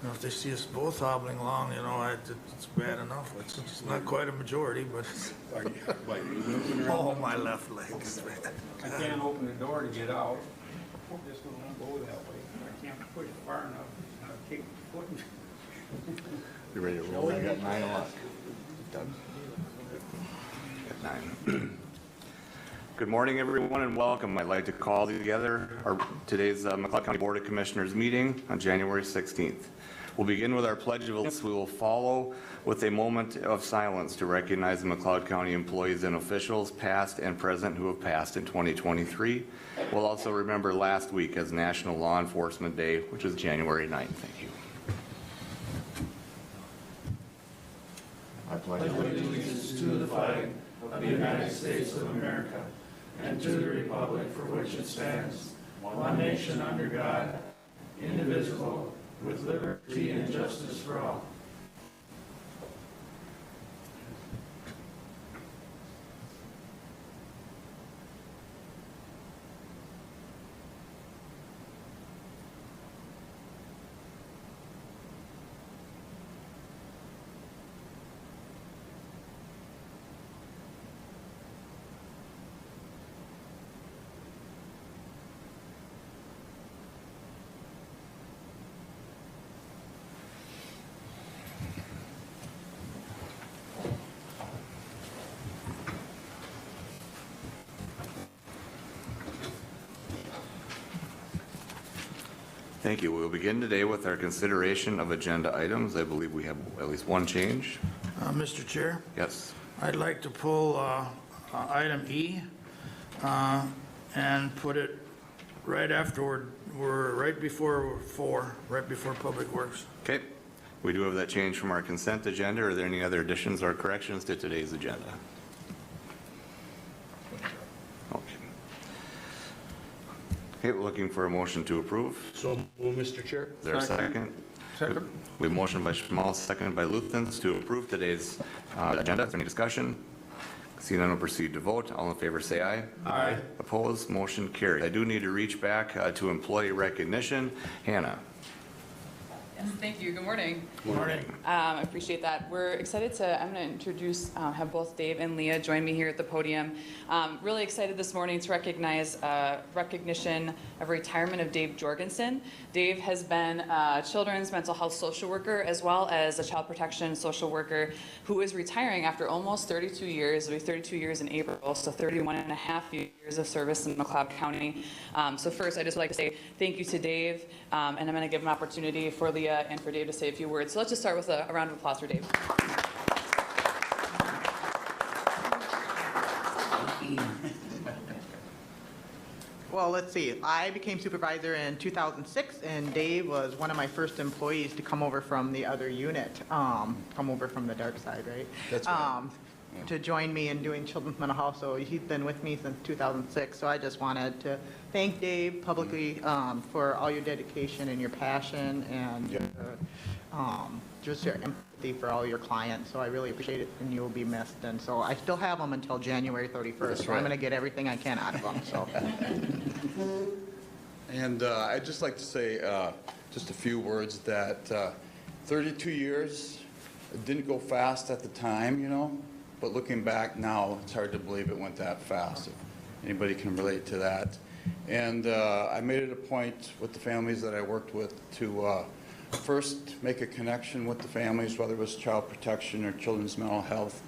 You know, if they see us both hobbling along, you know, it's bad enough. It's not quite a majority, but oh, my left leg is bad. I can't open the door to get out. This one won't go that way. I can't push it far enough. I'll kick the foot. You ready to roll? I got 9 o'clock. Done. Got 9. Good morning, everyone, and welcome. I'd like to call together today's McLeod County Board of Commissioners meeting on January 16th. We'll begin with our Pledge of Allegiance. We will follow with a moment of silence to recognize the McLeod County employees and officials, past and present, who have passed in 2023. We'll also remember last week as National Law Enforcement Day, which is January 9th. Thank you. I pledge allegiance to the flag of the United States of America and to the republic for which it stands, one nation under God, indivisible, with liberty and justice for all. Thank you. We'll begin today with our consideration of agenda items. I believe we have at least one change. Mr. Chair, Yes. I'd like to pull item E and put it right afterward. We're right before 4, right before Public Works. Okay. We do have that change from our consent agenda. Are there any other additions or corrections to today's agenda? Okay. Okay, we're looking for a motion to approve. So move, Mr. Chair. Is there a second? Second. We have a motion by Schmal, seconded by Luthens to approve today's agenda. Is there any discussion? Seeing none, we'll proceed to vote. All in favor say aye. Aye. Opposed? Motion carried. I do need to reach back to employee recognition. Hannah. Yes, thank you. Good morning. Good morning. I appreciate that. We're excited to, I'm going to introduce, have both Dave and Leah join me here at the podium. Really excited this morning to recognize recognition of retirement of Dave Jorgensen. Dave has been a children's mental health social worker as well as a child protection social worker who is retiring after almost 32 years. It'll be 32 years in April, so 31 and a half years of service in McLeod County. So first, I just would like to say thank you to Dave, and I'm going to give an opportunity for Leah and for Dave to say a few words. So let's just start with a round of applause for Dave. Well, let's see. I became supervisor in 2006, and Dave was one of my first employees to come over from the other unit, come over from the dark side, right? That's right. To join me in doing children's mental health. So he's been with me since 2006. So I just wanted to thank Dave publicly for all your dedication and your passion and just your empathy for all your clients. So I really appreciate it, and you will be missed. And so I still have them until January 31st. That's so I'm going to get everything I can out of them. So. And I'd just like to say just a few words that 32 years, it didn't go fast at the time, you know, but looking back now, it's hard to believe it went that fast. If anybody can relate to that. And I made it a point with the families that I worked with to first make a connection with the families, whether it was child protection or children's mental health,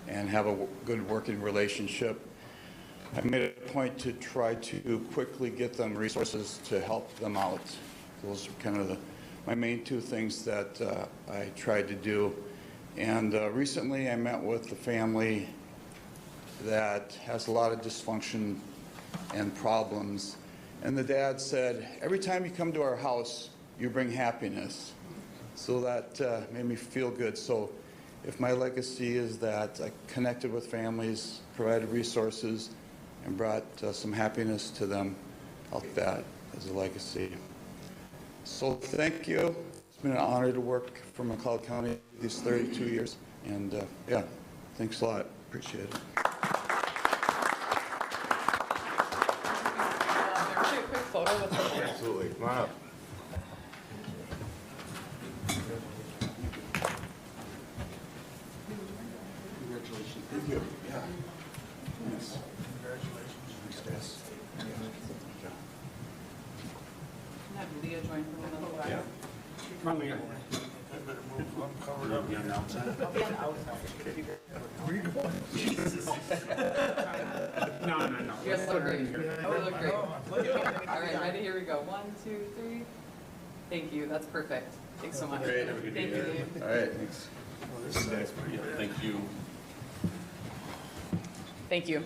and have a good working relationship. I made it a point to try to quickly get them resources to help them out. Those are kind of my main two things that I tried to do. And recently I met with a family that has a lot of dysfunction and problems. And the dad said, every time you come to our house, you bring happiness. So that made me feel good. So if my legacy is that I connected with families, provided resources, and brought some happiness to them, I'll take that as a legacy. So thank you. It's been an honor to work for McLeod County these 32 years. And yeah, thanks a lot. Appreciate it. There's a quick photo with her. Absolutely. Come on up. Come in. I'll be on the outside. No. You guys look great. Oh, you look great. All right, ready? Here we go. 1, 2, 3. Thank you. That's perfect. Thanks so much. Great. Have a good Thank day. you, Dave. All right, thanks. Thank you. Thank you.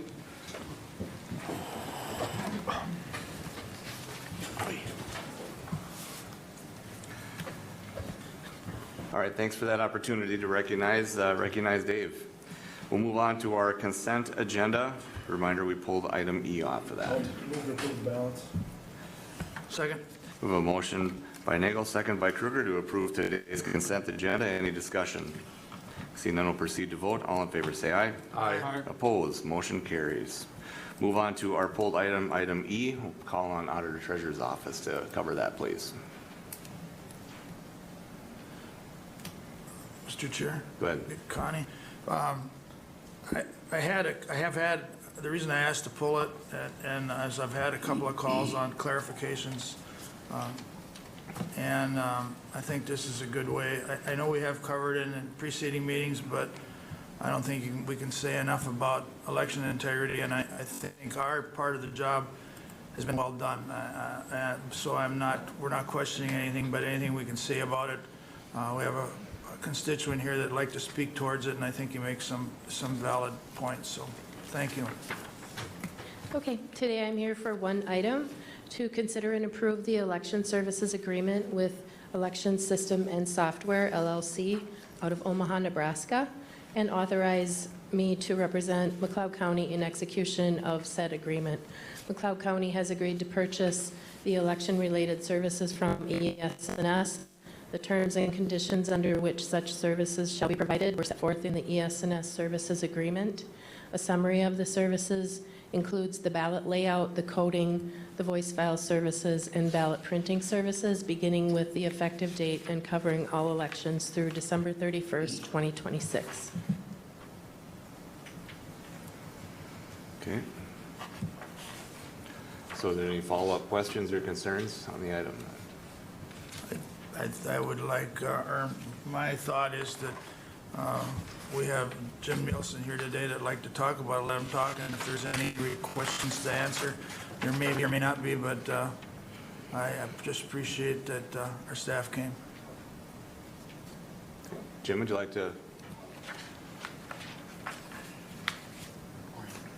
All right, thanks for that opportunity to recognize Dave. We'll move on to our consent agenda. Reminder, we pulled item E off of that. Move to approve the balance. Second? We have a motion by Nagel, second by Kruger to approve today's consent agenda. Any discussion? Seeing none, we'll proceed to vote. All in favor, say aye. Aye. Opposed, motion carries. Move on to our pulled item, item E. We'll call on Auditor Treasurer's Office to cover that, please. Mr. Chair? Go ahead. Connie, I have had, the reason I asked to pull it, and as I've had a couple of calls on clarifications, and I think this is a good way. I know we have covered it in preceding meetings, but I don't think we can say enough about election integrity, and I think our part of the job has been well done. So we're not questioning anything, but anything we can say about it. We have a constituent here that'd like to speak towards it, and I think he makes some valid points, so thank you. Okay, today I'm here for one item, to consider and approve the election services agreement with Election System and Software LLC out of Omaha, Nebraska, and authorize me to represent McLeod County in execution of said agreement. McLeod County has agreed to purchase the election-related services from ES&S. The terms and conditions under which such services shall be provided were set forth in the ES&S Services Agreement. A summary of the services includes the ballot layout, the coding, the voice file services, and ballot printing services, beginning with the effective date and covering all elections through December 31st, 2026. Okay. So are there any follow-up questions or concerns on the item? I would like, or my thought is that we have Jim Nielsen here today that'd like to talk about it. Let him talk, and if there's any questions to answer, there may be or may not be, but I just appreciate that our staff came. Jim, would you like to?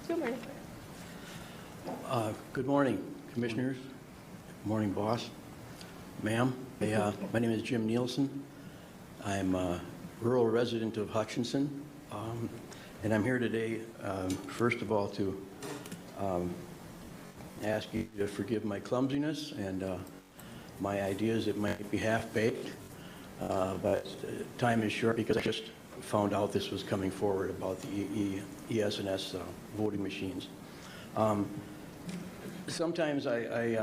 Good morning. Good morning, Commissioners. Good morning, boss. Ma'am, my name is Jim Nielsen. I'm a rural resident of Hutchinson, and I'm here today, first of all, to ask you to forgive my clumsiness and my ideas that might be half-baked, but time is short because I just found out this was coming forward about the ES&S voting machines. Sometimes I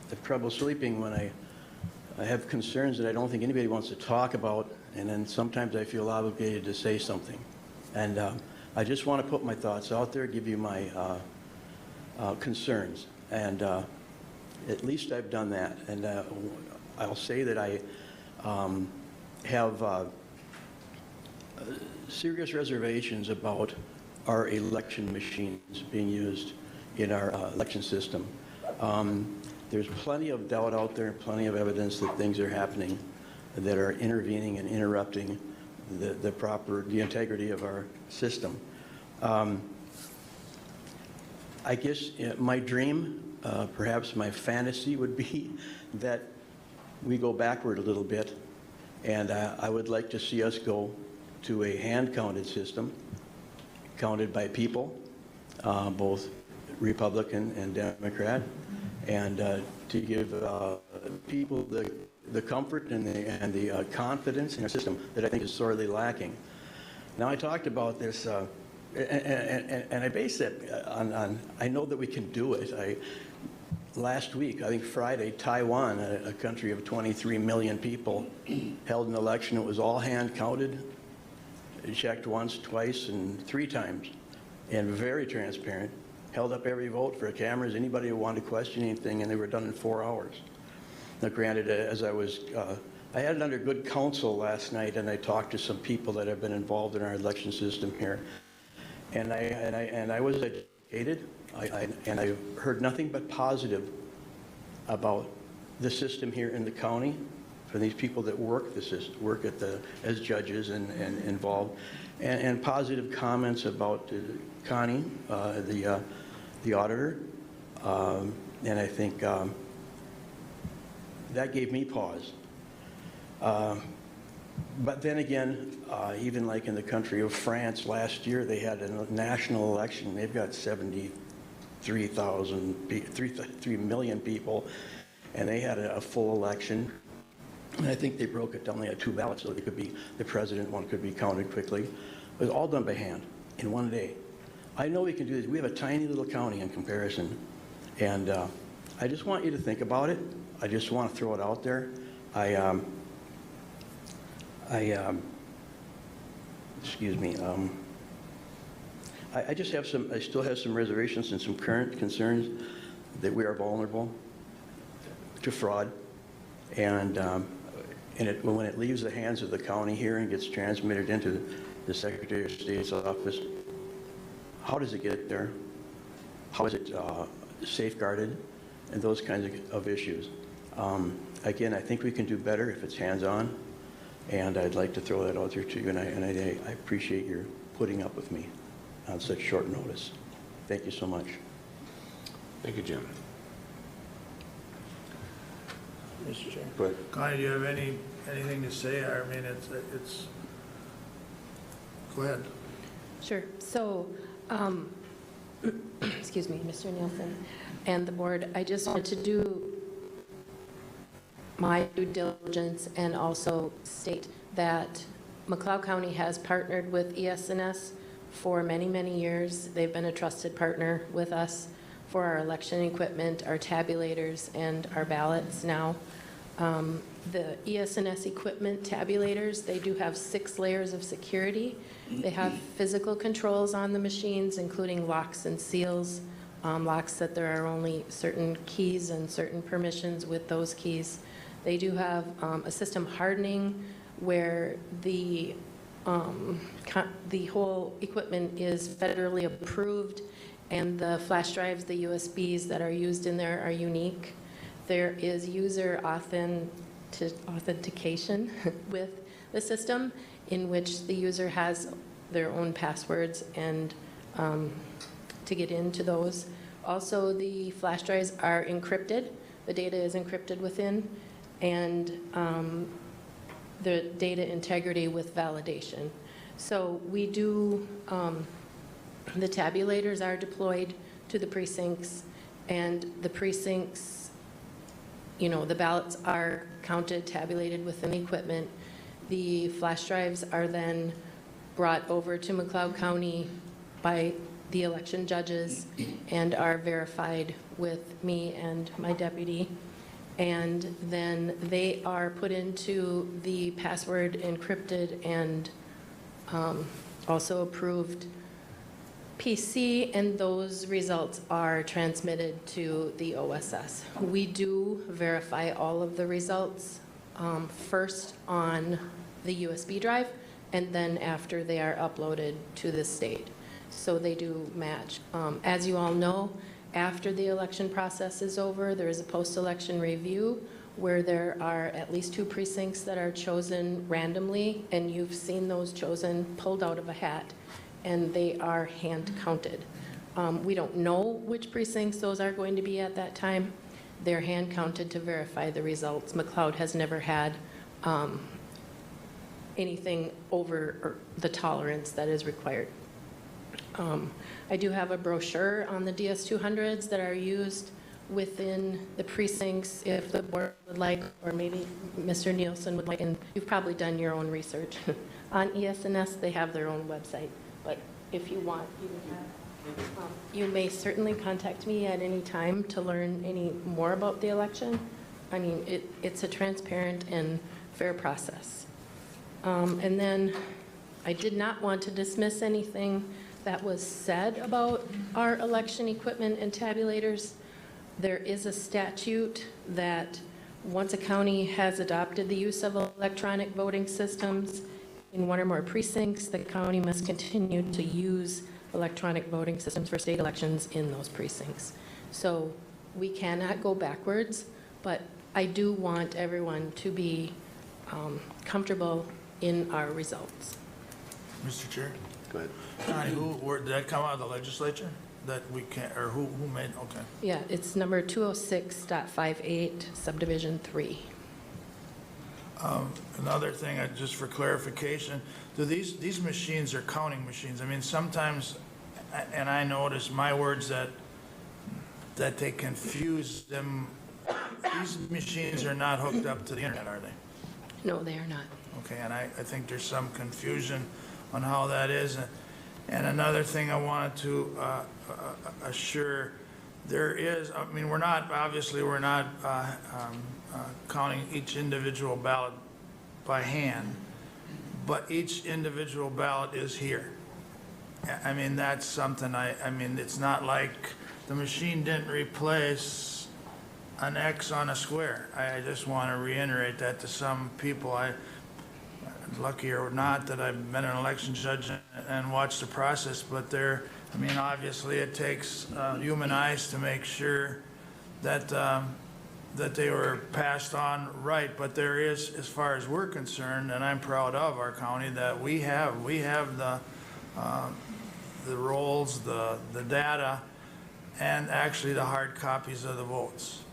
have trouble sleeping when I have concerns that I don't think anybody wants to talk about, and then sometimes I feel obligated to say something. And I just want to put my thoughts out there, give you my concerns, and at least I've done that. And I'll say that I have serious reservations about our election machines being used in our election system. There's plenty of doubt out there, plenty of evidence that things are happening that are intervening and interrupting the integrity of our system. I guess my dream, perhaps my fantasy would be that we go backward a little bit, and I would like to see us go to a hand-counted system, counted by people, both Republican and Democrat, and to give people the comfort and the confidence in our system that I think is sorely lacking. Now, I talked about this, and I base it on I know that we can do it. Last week, I think Friday, Taiwan, a country of 23 million people, held an election. It was all hand-counted, checked once, twice, and 3 times, and very transparent. Held up every vote for cameras, anybody who wanted to question anything, and they were done in 4 hours. Now granted, as I had it under good counsel last night, and I talked to some people that have been involved in our election system here, and I was educated, and I heard nothing but positive about the system here in the county, for these people that work as judges and involved, and positive comments about Connie, the auditor, and I think that gave me pause. But then again, even like in the country of France last year, they had a national election. They've got 3 million people, and they had a full election. And I think they broke it down. They had 2 ballots, so it could be the president, one could be counted quickly. It was all done by hand in one day. I know we can do this. We have a tiny little county in comparison. And I just want you to think about it. I just want to throw it out there. Excuse me. I still have some reservations and some current concerns that we are vulnerable to fraud. And when it leaves the hands of the county here and gets transmitted into the Secretary of State's office, how does it get there? How is it safeguarded? And those kinds of issues. Again, I think we can do better if it's hands-on, and I'd like to throw that out there to you, and I appreciate your putting up with me on such short notice. Thank you so much. Thank you, Jim. Mr. Chair. Go ahead. Connie, do you have anything to say? I mean, it's, go ahead. Sure. So, excuse me, Mr. Nielsen and the board, I just want to do my due diligence and also state that McLeod County has partnered with ES&S for many, many years. They've been a trusted partner with us for our election equipment, our tabulators, and our ballots now. The ES&S equipment tabulators, they do have 6 layers of security. They have physical controls on the machines, including locks and seals, locks that there are only certain keys and certain permissions with those keys. They do have a system hardening where the whole equipment is federally approved, and the flash drives, the USBs that are used in there are unique. There is user authentication with the system, in which the user has their own passwords and to get into those. Also, the flash drives are encrypted. The data is encrypted within, and the data integrity with validation. So we do, the tabulators are deployed to the precincts, and the precincts, you know, the ballots are counted, tabulated within the equipment. The flash drives are then brought over to McLeod County by the election judges and are verified with me and my deputy. And then they are put into the password encrypted and also approved PC, and those results are transmitted to the OSS. We do verify all of the results first on the USB drive, and then after they are uploaded to the state. So they do match. As you all know, after the election process is over, there is a post-election review where there are at least 2 precincts that are chosen randomly, and you've seen those chosen pulled out of a hat, and they are hand counted. We don't know which precincts those are going to be at that time. They're hand counted to verify the results. McLeod has never had anything over the tolerance that is required. I do have a brochure on the DS200s that are used within the precincts if the board would like, or maybe Mr. Nielsen would like, and you've probably done your own research. On ES&S, they have their own website, but if you want, you may certainly contact me at any time to learn any more about the election. I mean, it's a transparent and fair process. And then I did not want to dismiss anything that was said about our election equipment and tabulators. There is a statute that once a county has adopted the use of electronic voting systems in one or more precincts, the county must continue to use electronic voting systems for state elections in those precincts. So we cannot go backwards, but I do want everyone to be comfortable in our results. Mr. Chair? Go ahead. Connie, did that come out of the legislature? That we can't, or who made, okay. Yeah, it's number 206.58, subdivision 3. Another thing, just for clarification, do these machines are counting machines? I mean, sometimes, and I notice my words that they confuse them. These machines are not hooked up to the internet, are they? No, they are not. Okay, and I think there's some confusion on how that is. And another thing I wanted to assure, there is, I mean, we're not counting each individual ballot by hand, but each individual ballot is here. I mean, that's something I mean, it's not like the machine didn't replace an X on a square. I just want to reiterate that to some people. Lucky or not that I've been an election judge and watched the process, but I mean, obviously it takes human eyes to make sure that that they were passed on right. But there is, as far as we're concerned, and I'm proud of our county, that we have the rolls, the data, and actually the hard copies of the votes.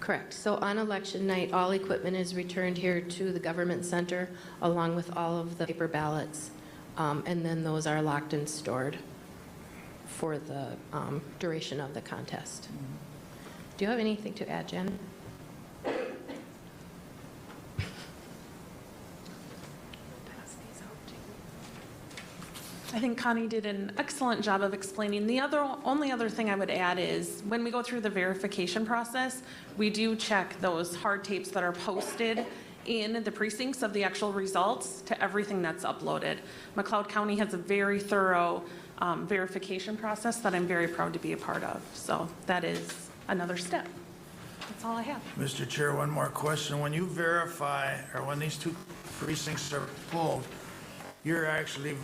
Correct. So on election night, all equipment is returned here to the government center along with all of the paper ballots. And then those are locked and stored for the duration of the contest. Do you have anything to add, Jen? I think Connie did an excellent job of explaining. The only other thing I would add is when we go through the verification process, we do check those hard tapes that are posted in the precincts of the actual results to everything that's uploaded. McLeod County has a very thorough verification process that I'm very proud to be a part of. So that is another step. That's all I have. Mr. Chair, one more question. When you verify, or when these two precincts are pulled, you're actually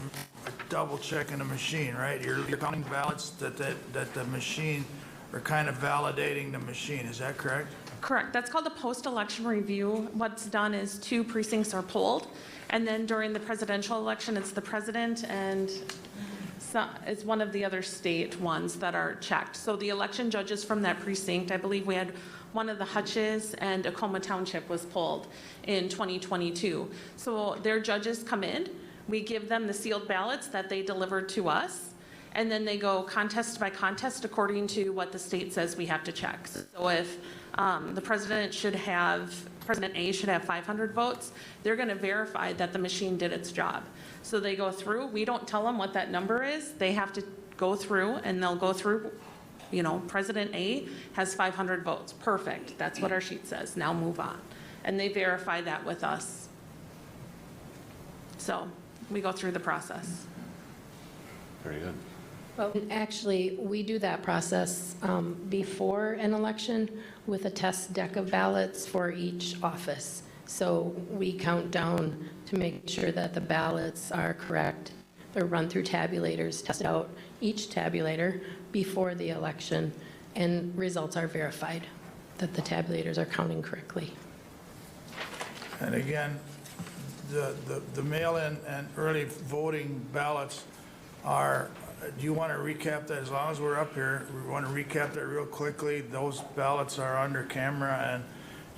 double checking the machine, right? You're counting ballots that the machine, are kind of validating the machine. Is that correct? Correct. That's called a post-election review. What's done is 2 precincts are pulled, and then during the presidential election, it's the president and it's one of the other state ones that are checked. So the election judges from that precinct, I believe we had one of the Hutches and Acoma Township was pulled in 2022. So their judges come in, we give them the sealed ballots that they delivered to us, and then they go contest by contest according to what the state says we have to check. So if the President A should have 500 votes, they're going to verify that the machine did its job. So they go through, we don't tell them what that number is, they have to go through, and they'll go through, you know, President A has 500 votes, perfect, that's what our sheet says, now move on. And they verify that with us. So we go through the process. Very good. Well, actually, we do that process before an election with a test deck of ballots for each office. So we count down to make sure that the ballots are correct. They're run through tabulators, tested out each tabulator before the election, and results are verified that the tabulators are counting correctly. And again, the mail-in and early voting ballots are, do you want to recap that? As long as we're up here, we want to recap that real quickly. Those ballots are under camera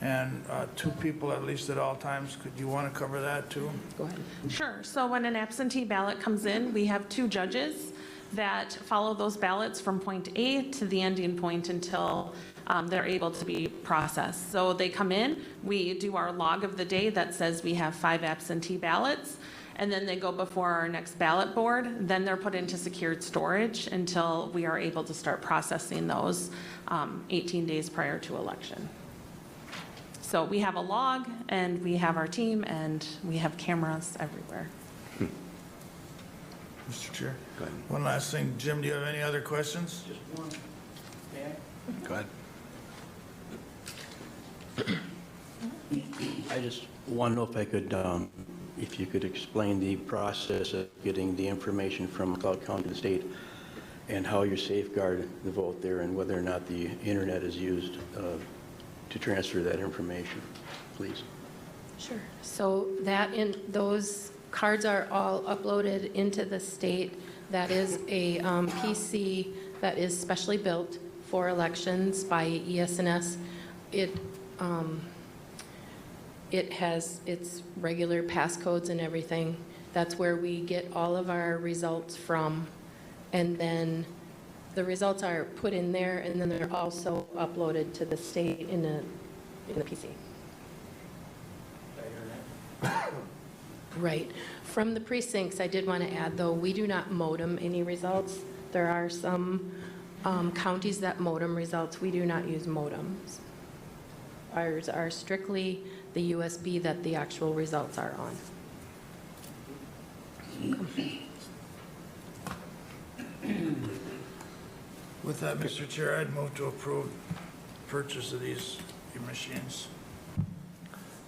and 2 people at least at all times. Could you want to cover that too? Go ahead. Sure. So when an absentee ballot comes in, we have 2 judges that follow those ballots from point A to the ending point until they're able to be processed. So they come in, we do our log of the day that says we have 5 absentee ballots, and then they go before our next ballot board. Then they're put into secured storage until we are able to start processing those 18 days prior to election. So we have a log, and we have our team, and we have cameras everywhere. Mr. Chair? Go ahead. One last thing. Jim, do you have any other questions? Just one. Go ahead. I just want to know if I could, if you could explain the process of getting the information from McLeod County to the state and how you safeguard the vote there and whether or not the internet is used to transfer that information, please. Sure. So those cards are all uploaded into the state. That is a PC that is specially built for elections by ES&S. It has its regular passcodes and everything. That's where we get all of our results from. And then the results are put in there, and then they're also uploaded to the state in the PC. Right. From the precincts, I did want to add, though, we do not modem any results. There are some counties that modem results. We do not use modems. Ours are strictly the USB that the actual results are on. With that, Mr. Chair, I'd move to approve purchase of these machines,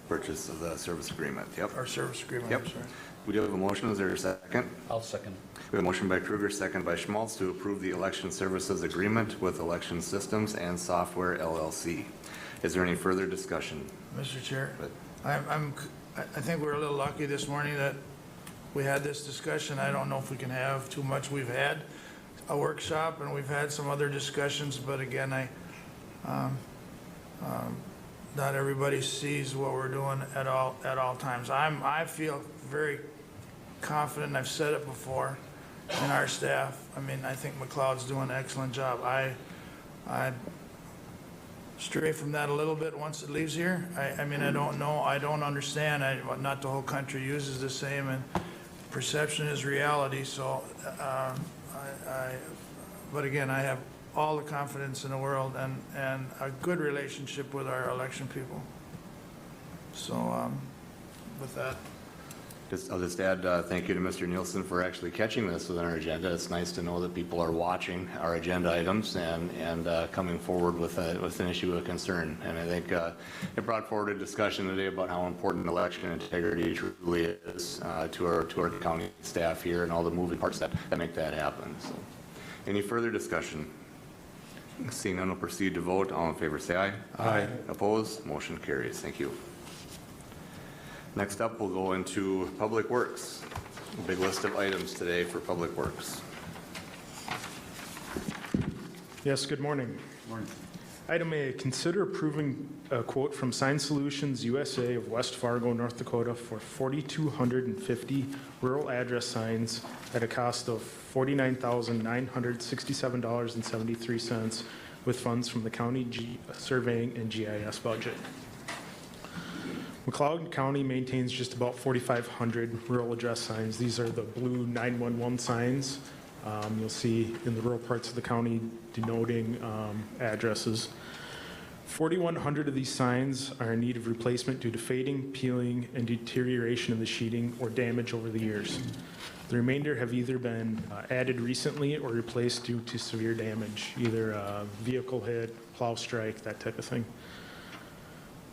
Purchase of the service agreement, yep. or service agreement, Yep. I'm sorry. We do have a motion, is there a second? I'll second. We have a motion by Kruger, second by Schmaltz to approve the election services agreement with Election Systems and Software LLC. Is there any further discussion? Mr. Chair, But- I think we're a little lucky this morning that we had this discussion. I don't know if we can have too much. We've had a workshop and we've had some other discussions, but again, not everybody sees what we're doing at all times. I feel very confident, and I've said it before, in our staff. I mean, I think McLeod's doing an excellent job. I stray from that a little bit once it leaves here. I mean, I don't know, I don't understand. Not the whole country uses the same, and perception is reality, so, but again, I have all the confidence in the world and a good relationship with our election people. So, with that, I'll just add thank you to Mr. Nielsen for actually catching this within our agenda. It's nice to know that people are watching our agenda items and coming forward with an issue of concern. And I think it brought forward a discussion today about how important election integrity truly is to our county staff here and all the moving parts that make that happen. So, any further discussion? Seeing none, we'll proceed to vote. All in favor, say aye. Aye. Opposed? Motion carries. Thank you. Next up, we'll go into Public Works. A big list of items today for Public Works. Yes, good morning. Item A, consider approving a quote from Sign Solutions USA of West Fargo, North Dakota for 4,250 rural address signs at a cost of $49,967.73 with funds from the county surveying and GIS budget. McLeod County maintains just about 4,500 rural address signs. These are the blue 911 signs. You'll see in the rural parts of the county denoting addresses. 4,100 of these signs are in need of replacement due to fading, peeling, and deterioration of the sheeting or damage over the years. The remainder have either been added recently or replaced due to severe damage, either a vehicle hit, plow strike, that type of thing.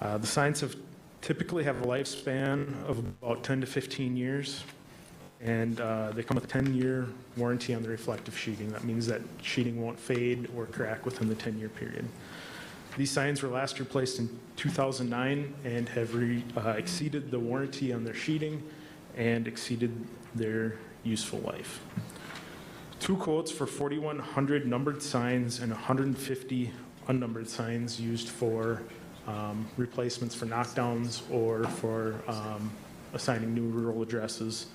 The signs typically have a lifespan of about 10 to 15 years, and they come with a 10-year warranty on the reflective sheeting. That means that sheeting won't fade or crack within the 10-year period. These signs were last replaced in 2009 and have exceeded the warranty on their sheeting and exceeded their useful life. Two quotes for 4,100 numbered signs and 150 unnumbered signs used for replacements for knockdowns or for assigning new rural addresses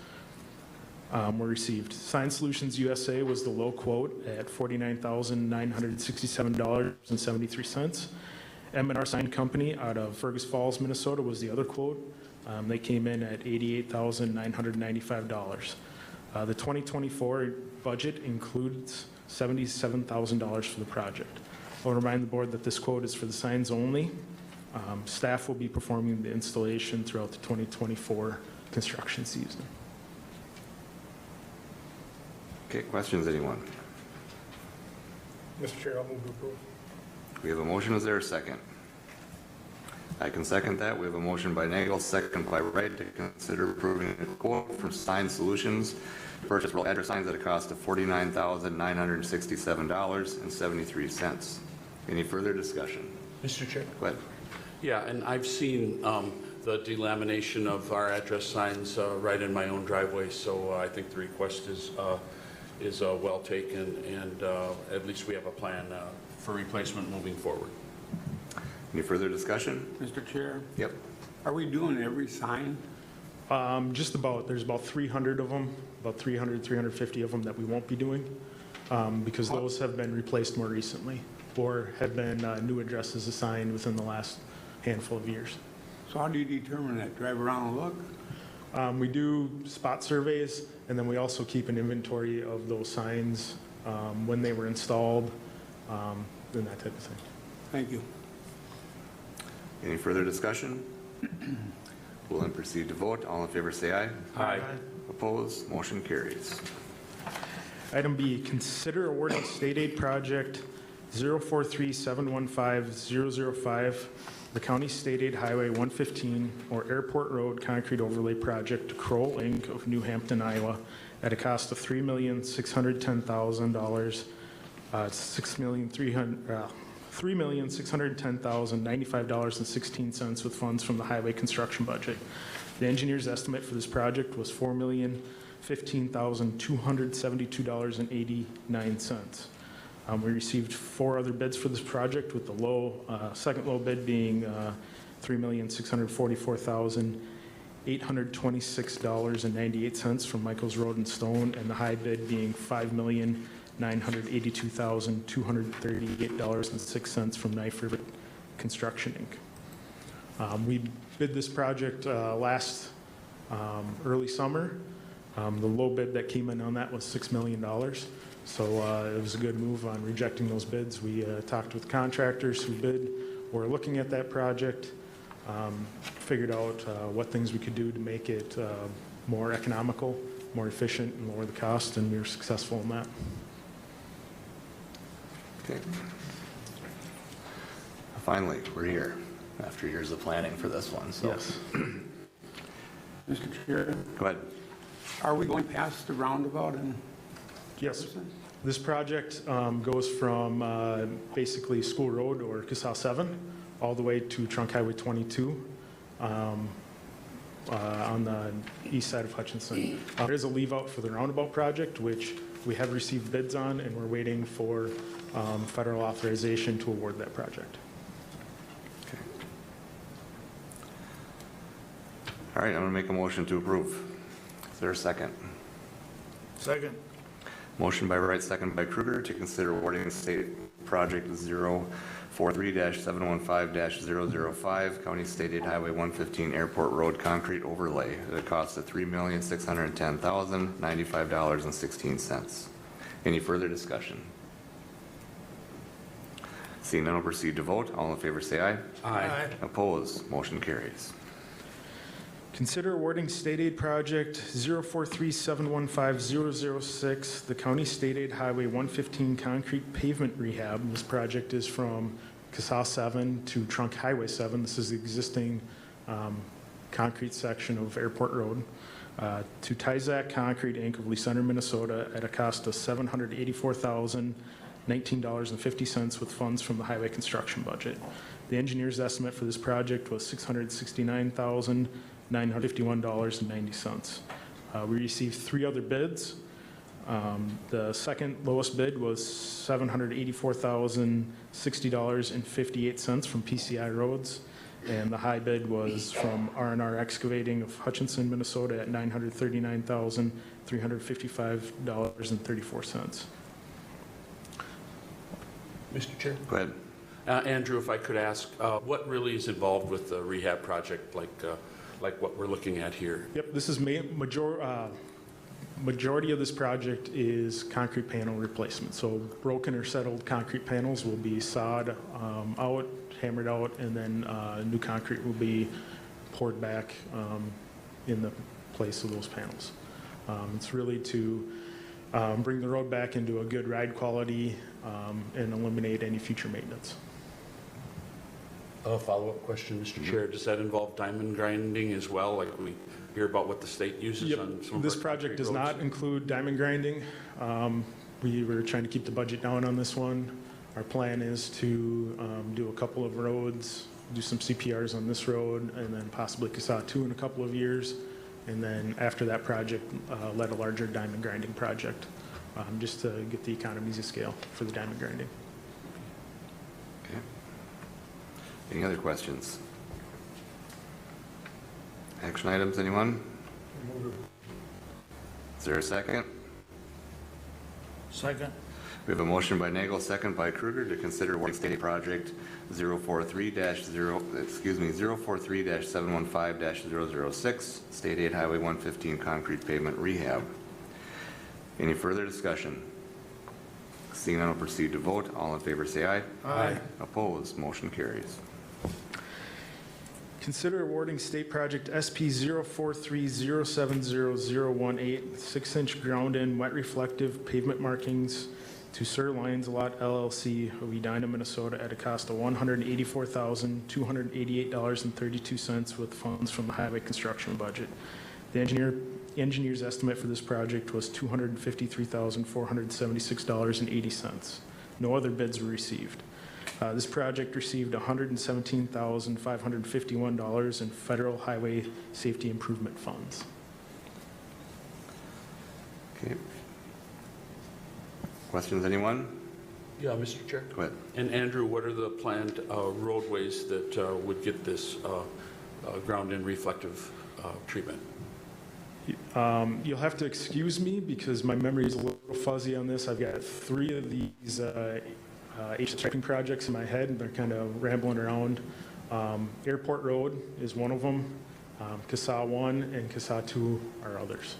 were received. Sign Solutions USA was the low quote at $49,967.73. M&R Sign Company out of Fergus Falls, Minnesota was the other quote. They came in at $88,995. The 2024 budget includes $77,000 for the project. I'll remind the board that this quote is for the signs only. Staff will be performing the installation throughout the 2024 construction season. Okay, questions, anyone? Mr. Chair, I'll move to approve. We have a motion, is there a second? I can second that. We have a motion by Nagel, second by Wright, to consider approving a quote from Sign Solutions to purchase rural address signs at a cost of $49,967.73. Any further discussion? Mr. Chair? Go ahead. Yeah, and I've seen the delamination of our address signs right in my own driveway, so I think the request is well taken, and at least we have a plan for replacement moving forward. Any further discussion? Mr. Chair, Yep. are we doing every sign? Just about, there's about 300 of them, about 300, 350 of them that we won't be doing, because those have been replaced more recently, or have been new addresses assigned within the last handful of years. So how do you determine that? Drive around and look? We do spot surveys, and then we also keep an inventory of those signs, when they were installed, and that type of thing. Thank you. Any further discussion? We'll then proceed to vote. All in favor say aye. Aye. Opposed? Motion carries. Item B, consider awarding state aid project 043715005, the County State Aid Highway 115 or Airport Road Concrete Overlay Project to Kroll Inc. of New Hampton, Iowa, at a cost of $3,610,000, $3,610,095.16 with funds from the highway construction budget. The engineer's estimate for this project was $4,015,272.89. We received 4 other bids for this project, with the second low bid being $3,644,826.98 from Michael's Road and Stone, and the high bid being $5,982,238.06 from Knife River Construction, Inc. We bid this project last early summer. The low bid that came in on that was $6 million. So it was a good move on rejecting those bids. We talked with contractors who bid or looking at that project, figured out what things we could do to make it more economical, more efficient, and lower the cost, and we were successful in that. Okay. Finally, we're here after years of planning for this one. So. Yes. Mr. Chair, Go ahead. are we going past the roundabout and? Yes. This project goes from basically School Road or Casal 7 all the way to Trunk Highway 22 on the east side of Hutchinson. There is a leave out for the roundabout project, which we have received bids on, and we're waiting for federal authorization to award that project. Okay. All right, I'm going to make a motion to approve. Is there a second? Second. Motion by Wright, second by Kruger, to consider awarding state project 043-715-005, County State Aid Highway 115 Airport Road Concrete Overlay at a cost of $3,610,095.16. Any further discussion? Seeing none, we'll proceed to vote. All in favor say aye. Aye. Opposed? Motion carries. Consider awarding state aid project 043715006, the County State Aid Highway 115 concrete pavement rehab. This project is from Casal 7 to Trunk Highway 7. This is the existing concrete section of Airport Road. To Tyzac Concrete, Inc. of Lee Center, Minnesota, at a cost of $784,019.50 with funds from the highway construction budget. The engineer's estimate for this project was $669,951.90. We received 3 other bids. The second lowest bid was $784,060.58 from PCI Roads, and the high bid was from R&R Excavating of Hutchinson, Minnesota, at $939,355.34. Mr. Chair? Go ahead. Andrew, if I could ask, what really is involved with the rehab project, like what we're looking at here? Yep, this is majority of this project is concrete panel replacement. So broken or settled concrete panels will be sawed out, hammered out, and then new concrete will be poured back in the place of those panels. It's really to bring the road back into a good ride quality and eliminate any future maintenance. A follow-up question, Mr. Chair. Does that involve diamond grinding as well, like we hear about what the state uses Yep, on some of this our project concrete does roads? not include diamond grinding. We were trying to keep the budget down on this one. Our plan is to do a couple of roads, do some CPRs on this road, and then possibly CASA 2 in a couple of years. And then after that project, let a larger diamond grinding project, just to get the economies of scale for the diamond grinding. Okay. Any other questions? Action items, anyone? Is there a second? Second. We have a motion by Nagel, second by Kruger to consider awarding state project 043-715-006, State Aid Highway 115 concrete pavement rehab. Any further discussion? Seeing none, will proceed to vote. All in favor say aye. Aye. Opposed, motion carries. Consider awarding state project SP 043070018, 6-inch ground-in wet reflective pavement markings to Sir Lions Lot LLC of Edina, Minnesota at a cost of $184,288.32 with funds from the highway construction budget. The engineer's estimate for this project was $253,476.80. No other bids were received. This project received $117,551 in federal highway safety improvement funds. Okay. Questions, anyone? Yeah, Mr. Chair. Go ahead. And Andrew, what are the planned roadways that would get this ground-in reflective treatment? You'll have to excuse me because my memory is a little fuzzy on this. I've got 3 of these striping projects in my head, and they're kind of rambling around. Airport Road is one of them. CASA 1 and CASA 2 are others.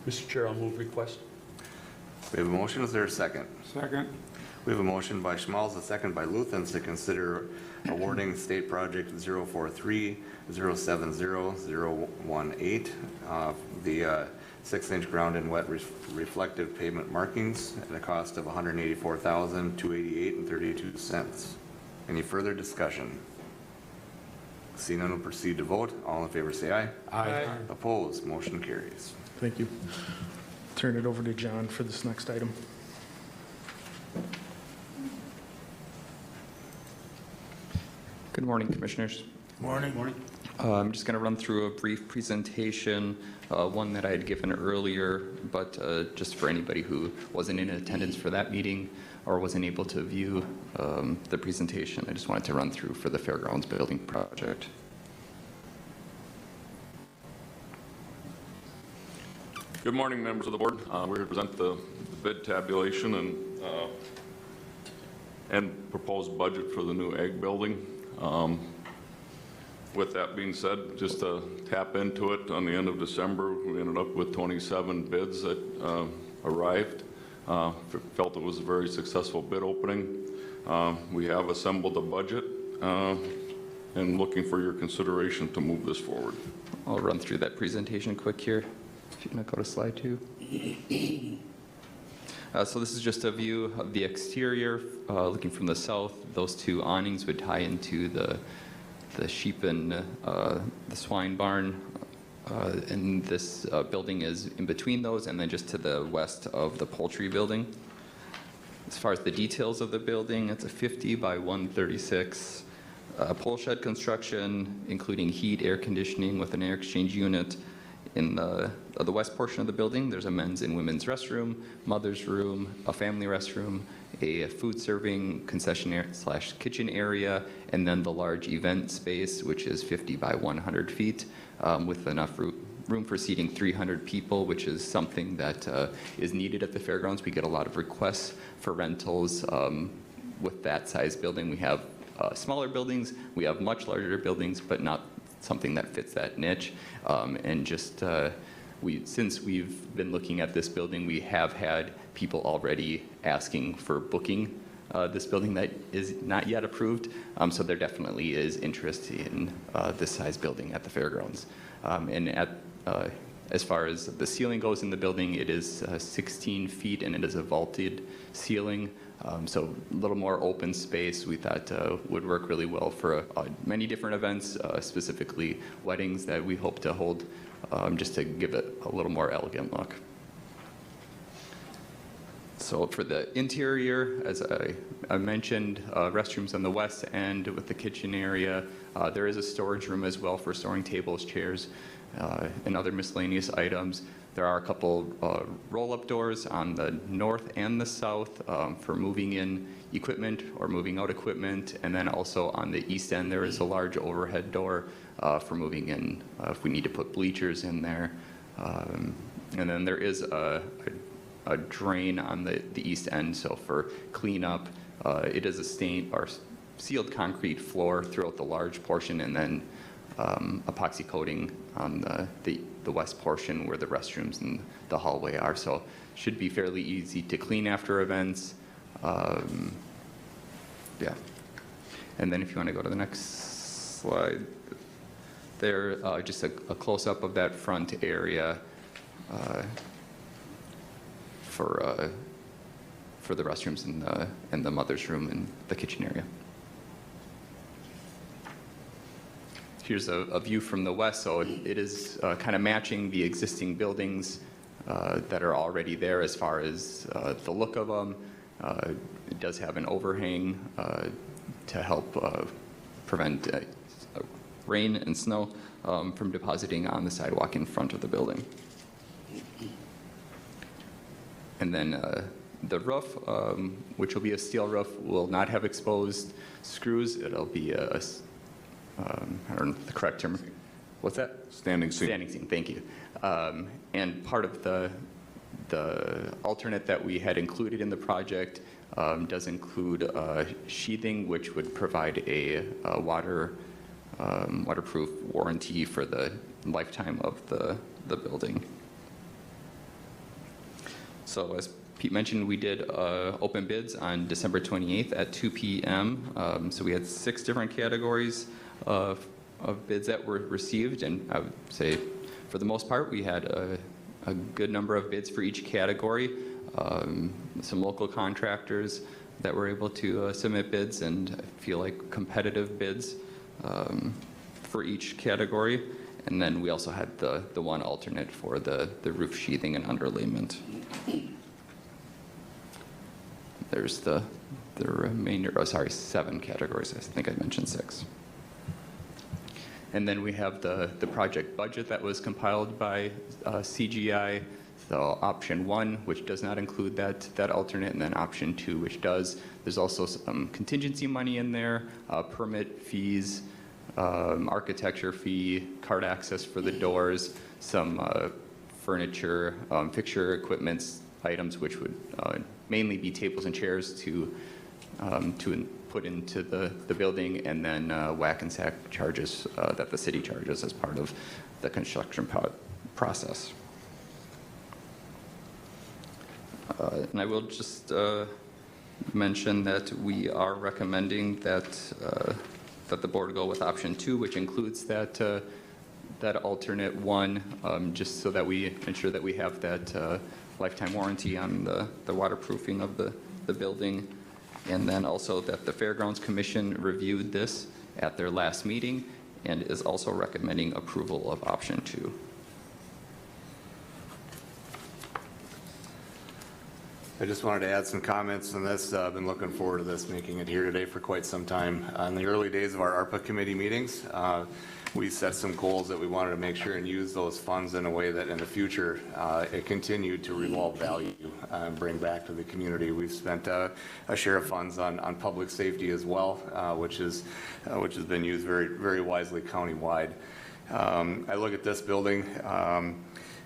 Mr. Chair, I'll move request. We have a motion. Is there a second? Second. We have a motion by Schmalz, a second by Luthens to consider awarding state project 043-070-018, the 6-inch ground and wet reflective pavement markings at a cost of $184,288.32. Any further discussion? Seeing none, will proceed to vote. All in favor say aye. Aye. Opposed, motion carries. Thank you. Turn it over to John for this next item. Good morning, Commissioners. Morning. I'm just going to run through a brief presentation, one that I had given earlier, but just for anybody who wasn't in attendance for that meeting or wasn't able to view the presentation, I just wanted to run through for the Fairgrounds Building Project. Good morning, members of the board. We're here to present the bid tabulation and proposed budget for the new ag building. With that being said, just to tap into it, on the end of December, we ended up with 27 bids that arrived. Felt it was a very successful bid opening. We have assembled a budget and looking for your consideration to move this forward. I'll run through that presentation quick here. If you can go to slide 2. So this is just a view of the exterior, looking from the south. Those 2 awnings would tie into the sheep and the swine barn, and this building is in between those, and then just to the west of the poultry building. As far as the details of the building, it's a 50 by 136 pole shed construction, including heat, air conditioning with an air exchange unit. In the west portion of the building, there's a men's and women's restroom, mother's room, a family restroom, a food serving concessionaire/kitchen area, and then the large event space, which is 50 by 100 feet, with enough room for seating 300 people, which is something that is needed at the fairgrounds. We get a lot of requests for rentals with that size building. We have smaller buildings, we have much larger buildings, but not something that fits that niche. And just since we've been looking at this building, we have had people already asking for booking this building that is not yet approved. So there definitely is interest in this size building at the fairgrounds. And As far as the ceiling goes in the building, it is 16 feet and it is a vaulted ceiling. So a little more open space we thought would work really well for many different events, specifically weddings that we hope to hold, just to give it a little more elegant look. So for the interior, as I mentioned, restrooms on the west end with the kitchen area. There is a storage room as well for storing tables, chairs, and other miscellaneous items. There are a couple roll-up doors on the north and the south for moving in equipment or moving out equipment. And then also on the east end, there is a large overhead door for moving in if we need to put bleachers in there. And then there is a drain on the east end, so for cleanup, it is a stained or sealed concrete floor throughout the large portion, and then epoxy coating on the west portion where the restrooms and the hallway are. So should be fairly easy to clean after events. Yeah. And then if you want to go to the next slide, there, just a close-up of that front area for the restrooms and the mother's room and the kitchen area. Here's a view from the west, so it is kind of matching the existing buildings that are already there as far as the look of them. It does have an overhang to help prevent rain and snow from depositing on the sidewalk in front of the building. And then the roof, which will be a steel roof, will not have exposed screws. It'll be I don't know the correct term. What's that? Standing seam. Standing seam, thank you. And part of the alternate that we had included in the project does include sheathing, which would provide a waterproof warranty for the lifetime of the building. So as Pete mentioned, we did open bids on December 28th at 2 p.m. So we had 6 different categories of bids that were received, and I would say for the most part we had a good number of bids for each category. Some local contractors that were able to submit bids, and I feel like competitive bids for each category. And then we also had the one alternate for the roof sheathing and underlayment. There's the remainder, 7 categories. I think I mentioned 6. And then we have the project budget that was compiled by CGI. So option 1, which does not include that alternate, and then option 2, which does. There's also some contingency money in there, permit fees, architecture fee, card access for the doors, some furniture, fixture equipment items, which would mainly be tables and chairs to put into the building, and then whack and sack charges that the city charges as part of the construction process. And I will just mention that we are recommending that the board go with option 2, which includes that alternate 1, just so that we ensure that we have that lifetime warranty on the waterproofing of the building. And then also that the Fairgrounds Commission reviewed this at their last meeting and is also recommending approval of option 2. I just wanted to add some comments on this. I've been looking forward to this, making it here today for quite some time. In the early days of our ARPA committee meetings, we set some goals that we wanted to make sure and use those funds in a way that in the future it continued to revolve value and bring back to the community. We've spent a share of funds on public safety as well, which has been used very, very wisely countywide. I look at this building,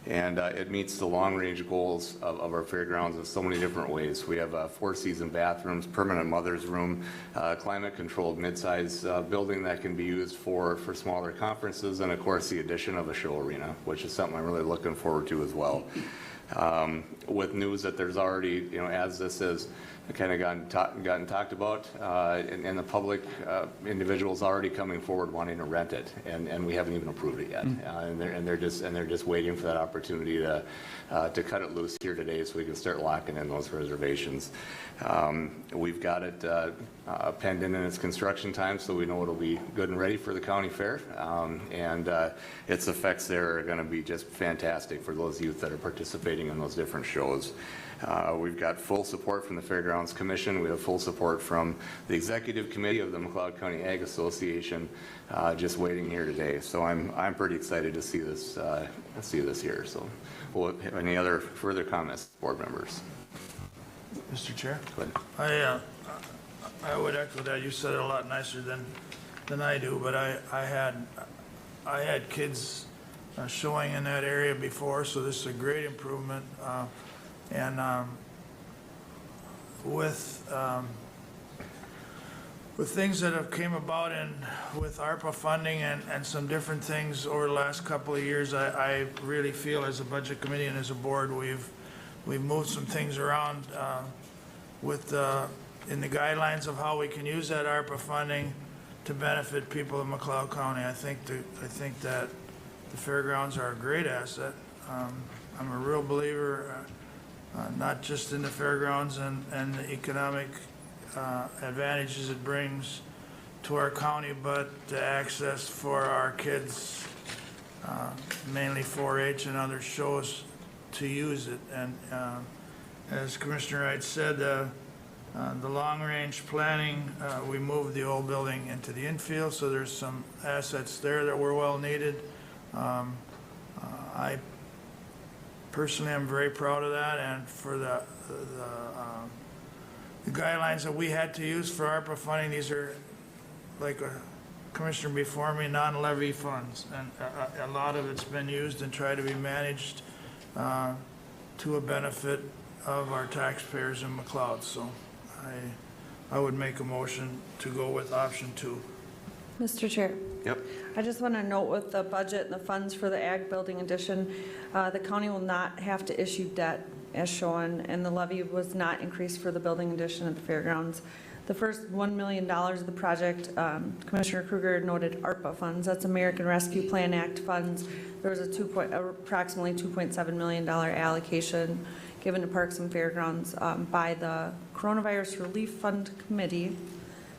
and it meets the long-range goals of our fairgrounds in so many different ways. We have 4-season bathrooms, permanent mother's room, climate-controlled mid-size building that can be used for smaller conferences, and of course the addition of a show arena, which is something I'm really looking forward to as well. with news that there's already, as this is kind of gotten talked about, and the public individuals already coming forward wanting to rent it, and we haven't even approved it yet. And they're just waiting for that opportunity to cut it loose here today so we can start locking in those reservations. We've got it penned in its construction time, so we know it'll be good and ready for the county fair. And its effects there are going to be just fantastic for those youth that are participating in those different shows. We've got full support from the Fairgrounds Commission. We have full support from the Executive Committee of the McLeod County Ag Association, just waiting here today. So I'm pretty excited to see this here. So, any other further comments, board members? Mr. Chair? Go ahead. I would echo that. You said it a lot nicer than I do, but I had kids showing in that area before, so this is a great improvement. And with things that have came about with ARPA funding and some different things over the last couple of years, I really feel as a budget committee and as a board, we've moved some things around in the guidelines of how we can use that ARPA funding to benefit people in McLeod County. I think that the fairgrounds are a great asset. I'm a real believer. Not just in the fairgrounds and the economic advantages it brings to our county, but the access for our kids, mainly 4-H and other shows, to use it. And as Commissioner Wright said, the long-range planning, we moved the old building into the infield, so there's some assets there that were well needed. I personally, I'm very proud of that, and for the guidelines that we had to use for ARPA funding, these are, like a commissioner before me, non-levy funds, and a lot of it's been used and tried to be managed to a benefit of our taxpayers in McLeod. So I would make a motion to go with option 2. Mr. Chair. Yep. I just want to note with the budget and the funds for the ag building addition, the county will not have to issue debt as shown, and the levy was not increased for the building addition at the fairgrounds. The first $1 million of the project, Commissioner Kruger noted ARPA funds. That's American Rescue Plan Act funds. There was approximately $2.7 million allocation given to Parks and Fairgrounds by the Coronavirus Relief Fund Committee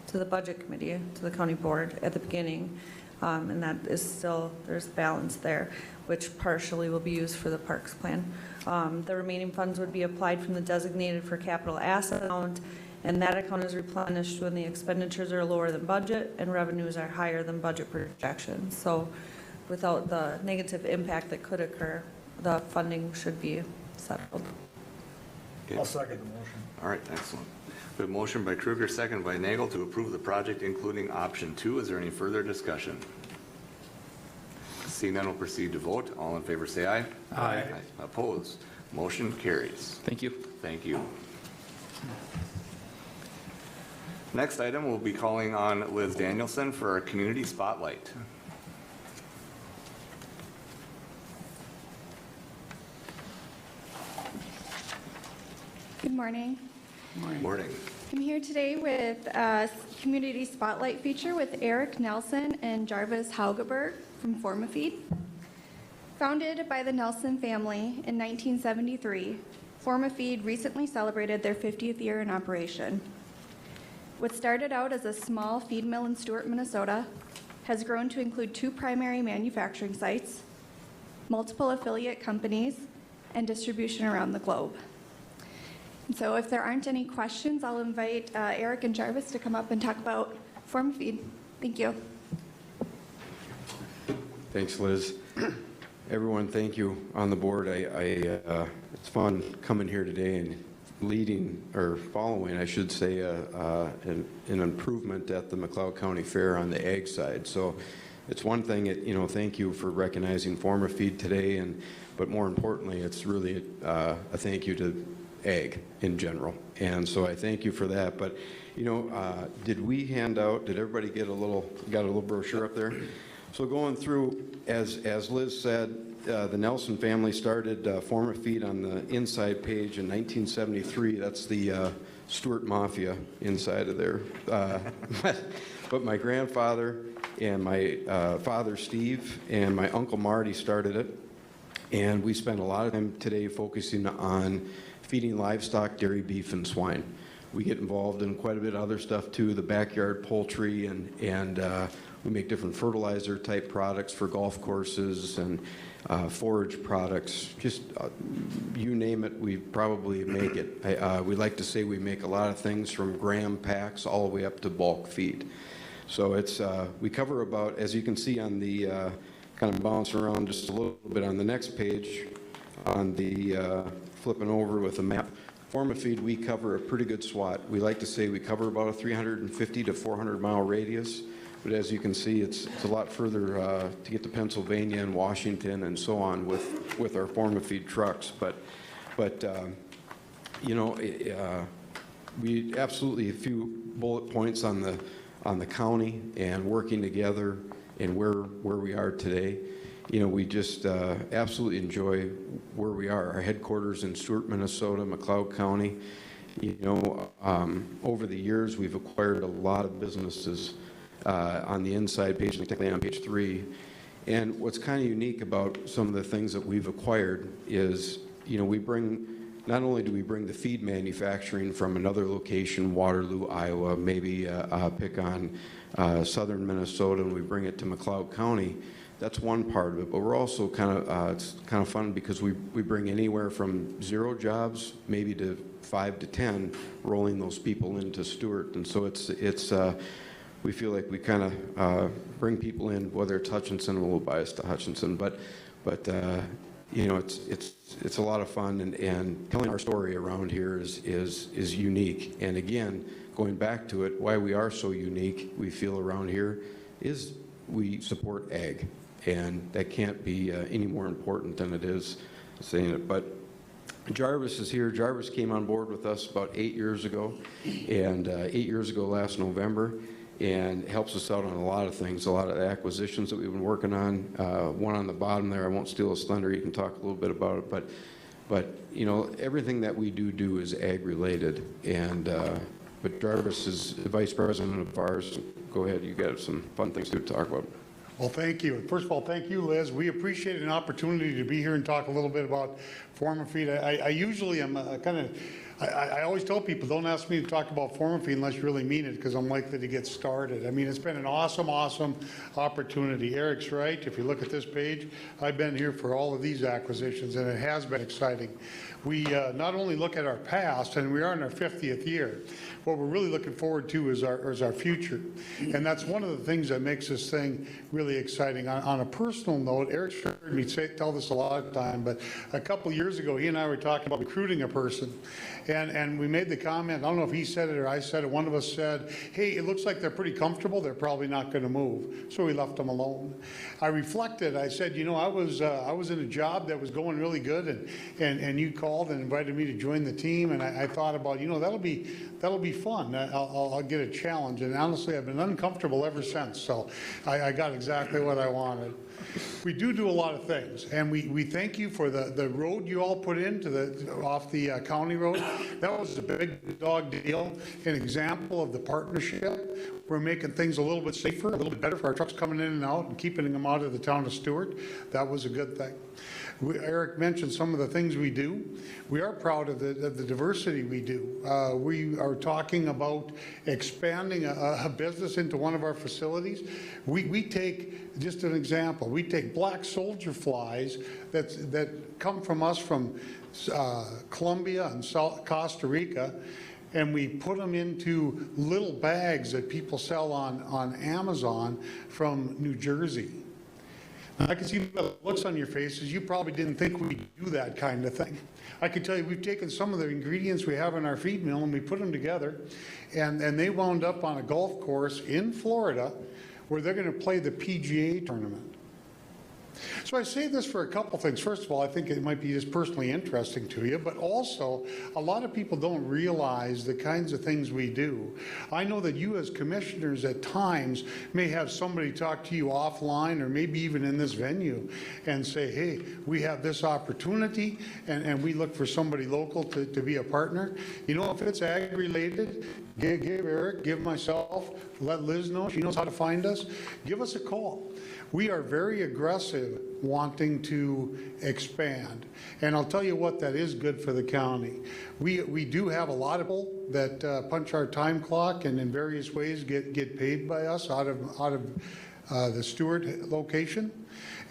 to the Budget Committee, to the County Board at the beginning. And that is still, there's balance there, which partially will be used for the Parks Plan. The remaining funds would be applied from the designated for capital asset account, and that account is replenished when the expenditures are lower than budget and revenues are higher than budget projections. So without the negative impact that could occur, the funding should be settled. Okay. I'll second the motion. All right, excellent. We have a motion by Kruger, second by Nagel, to approve the project, including option 2. Is there any further discussion? Seeing none, we'll proceed to vote. All in favor, say aye. Aye. Opposed? Motion carries. Thank you. Thank you. Next item, we'll be calling on Liz Danielson for our community spotlight. Good morning. Morning. I'm here today with a community spotlight feature with Eric Nelson and Jarvis Haugeberg from FormaFeed. Founded by the Nelson family in 1973, FormaFeed recently celebrated their 50th year in operation. What started out as a small feed mill in Stewart, Minnesota, has grown to include 2 primary manufacturing sites, multiple affiliate companies, and distribution around the globe. So if there aren't any questions, I'll invite Eric and Jarvis to come up and talk about FormaFeed. Thank you. Thanks, Liz. Everyone, thank you on the board. It's fun coming here today and leading, or following, I should say, an improvement at the McLeod County Fair on the ag side. So it's one thing, thank you for recognizing FormaFeed today, but more importantly, it's really a thank you to ag in general. And so I thank you for that. But, did we hand out, did everybody got a little brochure up there? So going through, as Liz said, the Nelson family started Forma Feed on the inside page in 1973. That's the Stewart Mafia inside of there. But my grandfather and my father, Steve, and my uncle Marty started it. And we spend a lot of time today focusing on feeding livestock, dairy, beef, and swine. We get involved in quite a bit of other stuff too, the backyard poultry, and we make different fertilizer type products for golf courses and forage products. Just you name it, we probably make it. We like to say we make a lot of things from gram packs all the way up to bulk feed. So it's we cover about, as you can see on the kind of bounce around just a little bit on the next page, on the flipping over with a map. Forma Feed, we cover a pretty good swath. We like to say we cover about a 350 to 400 mile radius, but as you can see, it's a lot further to get to Pennsylvania and Washington and so on with our Forma Feed trucks. But you know, we absolutely a few bullet points on the county and working together and where we are today. You know, we just absolutely enjoy where we are. Our headquarters in Stewart, Minnesota, McLeod County. You know, over the years, we've acquired a lot of businesses on the inside page, particularly on page 3. And what's kind of unique about some of the things that we've acquired is, you know, we bring, not only do we bring the feed manufacturing from another location, Waterloo, Iowa, maybe pick on southern Minnesota, and we bring it to McLeod County. That's one part of it, but we're also kind of, it's kind of fun because we bring anywhere from 0 jobs, maybe to 5 to 10, rolling those people into Stewart. And so it's we feel like we kind of bring people in, whether it's Hutchinson, a little biased to Hutchinson, but you know, it's a lot of fun, and telling our story around here is unique. And again, going back to it, why we are so unique, we feel around here, is we support ag. And that can't be any more important than it is saying it. But Jarvis is here. Jarvis came on board with us about 8 years ago, and 8 years ago last November, and helps us out on a lot of things, a lot of acquisitions that we've been working on. One on the bottom there, I won't steal his thunder, he can talk a little bit about it, but you know, everything that we do is ag related. And but Jarvis is the vice president of ours. Go ahead, you got some fun things to talk about. Well, thank you. First of all, thank you, Liz. We appreciate an opportunity to be here and talk a little bit about Forma Feed. I usually am I always tell people, don't ask me to talk about Forma Feed unless you really mean it, because I'm likely to get started. I mean, it's been an awesome opportunity. Eric's right. If you look at this page, I've been here for all of these acquisitions, and it has been exciting. We not only look at our past, and we are in our 50th year, what we're really looking forward to is our future. And that's one of the things that makes this thing really exciting. On a personal note, Eric's heard me tell this a lot of time, but a couple years ago, he and I were talking about recruiting a person. And we made the comment, I don't know if he said it or I said it, one of us said, hey, it looks like they're pretty comfortable, they're probably not going to move. So we left them alone. I reflected, I said, you know, I was in a job that was going really good, and you called and invited me to join the team, and I thought about, you know, that'll be fun. I'll get a challenge, and honestly, I've been uncomfortable ever since, so I got exactly what I wanted. We do a lot of things, and we thank you for the road you all put in off the county road. That was a big dog deal, an example of the partnership. We're making things a little bit safer, a little bit better for our trucks coming in and out, and keeping them out of the town of Stewart. That was a good thing. Eric mentioned some of the things we do. We are proud of the diversity we do. We are talking about expanding a business into one of our facilities. We take, just an example, we take black soldier flies that come from us from Colombia and Costa Rica, and we put them into little bags that people sell on Amazon from New Jersey. I can see the looks on your faces. You probably didn't think we'd do that kind of thing. I can tell you we've taken some of the ingredients we have in our feed mill and we put them together, and they wound up on a golf course in Florida where they're going to play the PGA tournament. So I say this for a couple things. First of all, I think it might be just personally interesting to you, but also a lot of people don't realize the kinds of things we do. I know that you as commissioners at times may have somebody talk to you offline or maybe even in this venue and say, hey, we have this opportunity and we look for somebody local to be a partner. You know, if it's ag related, give Eric, give myself, let Liz know. She knows how to find us. Give us a call. We are very aggressive wanting to expand. And I'll tell you what, that is good for the county. We do have a lot of people that punch our time clock and in various ways get paid by us out of the Stewart location.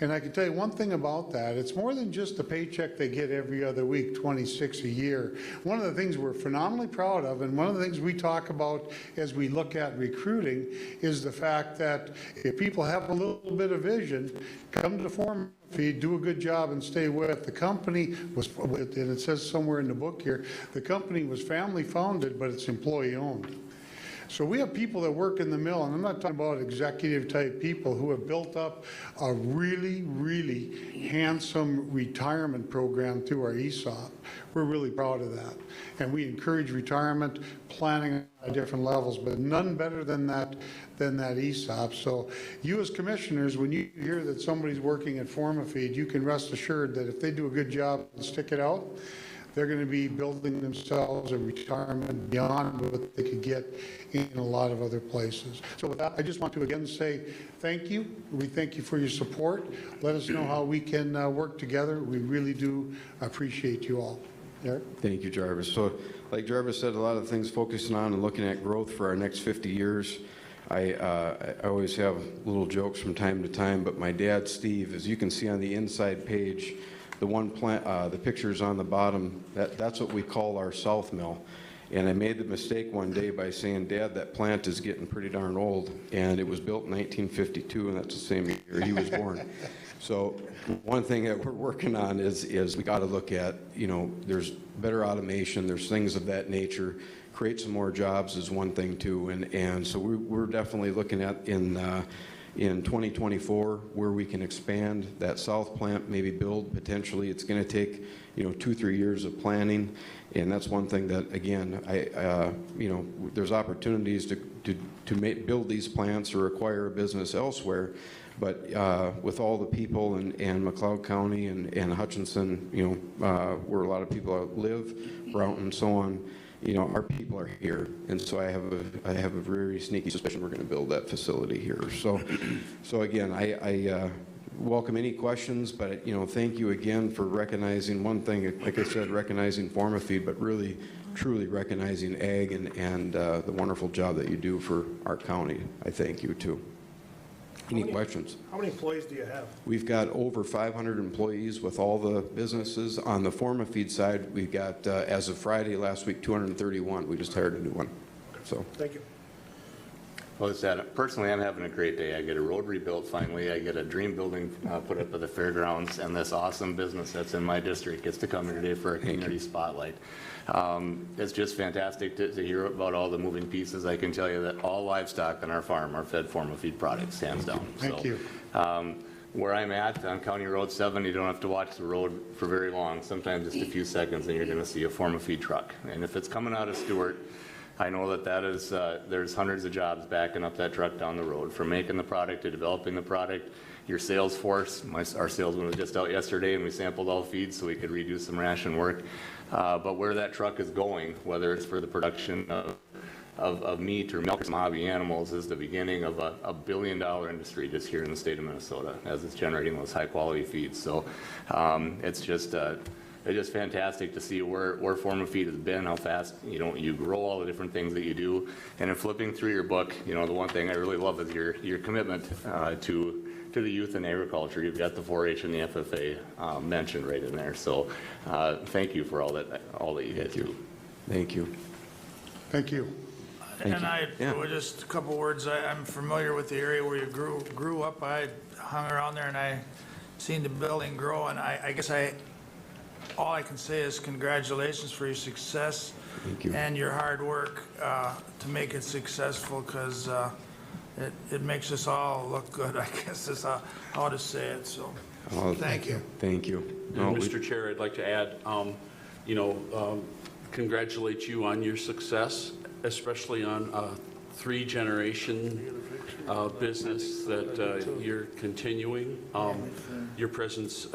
And I can tell you one thing about that, it's more than just the paycheck they get every other week, 26 a year. One of the things we're phenomenally proud of, and one of the things we talk about as we look at recruiting, is the fact that if people have a little bit of vision, come to Form Feed, do a good job and stay with. The company was, and it says somewhere in the book here, the company was family founded, but it's employee owned. So we have people that work in the mill, and I'm not talking about executive type people who have built up a really, really handsome retirement program through our ESOP. We're really proud of that. And we encourage retirement planning at different levels, but none better than that ESOP. So you as commissioners, when you hear that somebody's working at Formafeed, you can rest assured that if they do a good job and stick it out, they're going to be building themselves a retirement beyond what they could get in a lot of other places. So with that, I just want to again say thank you. We thank you for your support. Let us know how we can work together. We really do appreciate you all. Eric? Thank you, Jarvis. So like Jarvis said, a lot of things focusing on and looking at growth for our next 50 years. I always have little jokes from time to time, but my dad, Steve, as you can see on the inside page, the one plant, the pictures on the bottom, that's what we call our South Mill. And I made the mistake one day by saying, Dad, that plant is getting pretty darn old. And it was built in 1952, and that's the same year he was born. So one thing that we're working on is we got to look at, you know, there's better automation, there's things of that nature. Create some more jobs is one thing too. And so we're definitely looking at in 2024 where we can expand that south plant, maybe build potentially. It's going to take, you know, 2-3 years of planning, and that's one thing that, again, you know, there's opportunities to build these plants or acquire a business elsewhere, but with all the people in McLeod County and Hutchinson, you know, where a lot of people live, Broughton and so on, you know, our people are here, and so I have a very sneaky suspicion we're going to build that facility here. So again, I welcome any questions, but you know, thank you again for recognizing one thing. Like I said, recognizing Formafeed, but really, truly recognizing ag and the wonderful job that you do for our county. I thank you too. Any questions? How many employees do you have? We've got over 500 employees with all the businesses. On the Formafeed side, we've got, as of Friday last week, 231. We just hired a new one. So. Thank you. Well, it's that. Personally, I'm having a great day. I get a road rebuilt finally. I get a dream building put up at the fairgrounds, and this awesome business that's in my district gets to come here today for a community spotlight. It's just fantastic to hear about all the moving pieces. I can tell you that all livestock on our farm are fed Formafeed products, hands down. Thank you. Where I'm at on County Road 7, you don't have to watch the road for very long, sometimes just a few seconds, and you're going to see a Formafeed truck. And if it's coming out of Stewart, I know that is, there's hundreds of jobs backing up that truck down the road, from making the product to developing the product. Your sales force, our salesman was just out yesterday and we sampled all feeds so we could redo some ration work. But where that truck is going, whether it's for the production of meat or milk or some hobby animals, is the beginning of a $1 billion industry just here in the state of Minnesota as it's generating those high quality feeds. So it's just fantastic to see where Formafeed has been, how fast you grow, all the different things that you do. And in flipping through your book, the one thing I really love is your commitment to the youth in agriculture. You've got the 4-H and the FFA mentioned right in there. So thank you for all that you guys do. Thank you. Thank you. Just a couple words. I'm familiar with the area where you grew up. I hung around there and I seen the building grow, and I guess all I can say is congratulations for your success. Thank you. And your hard work to make it successful, because it makes us all look good, I guess is how to say it, so, Well, thank you. Thank you. And Mr. Chair, I'd like to add, congratulate you on your success, especially on three-generation business that you're continuing. Your presence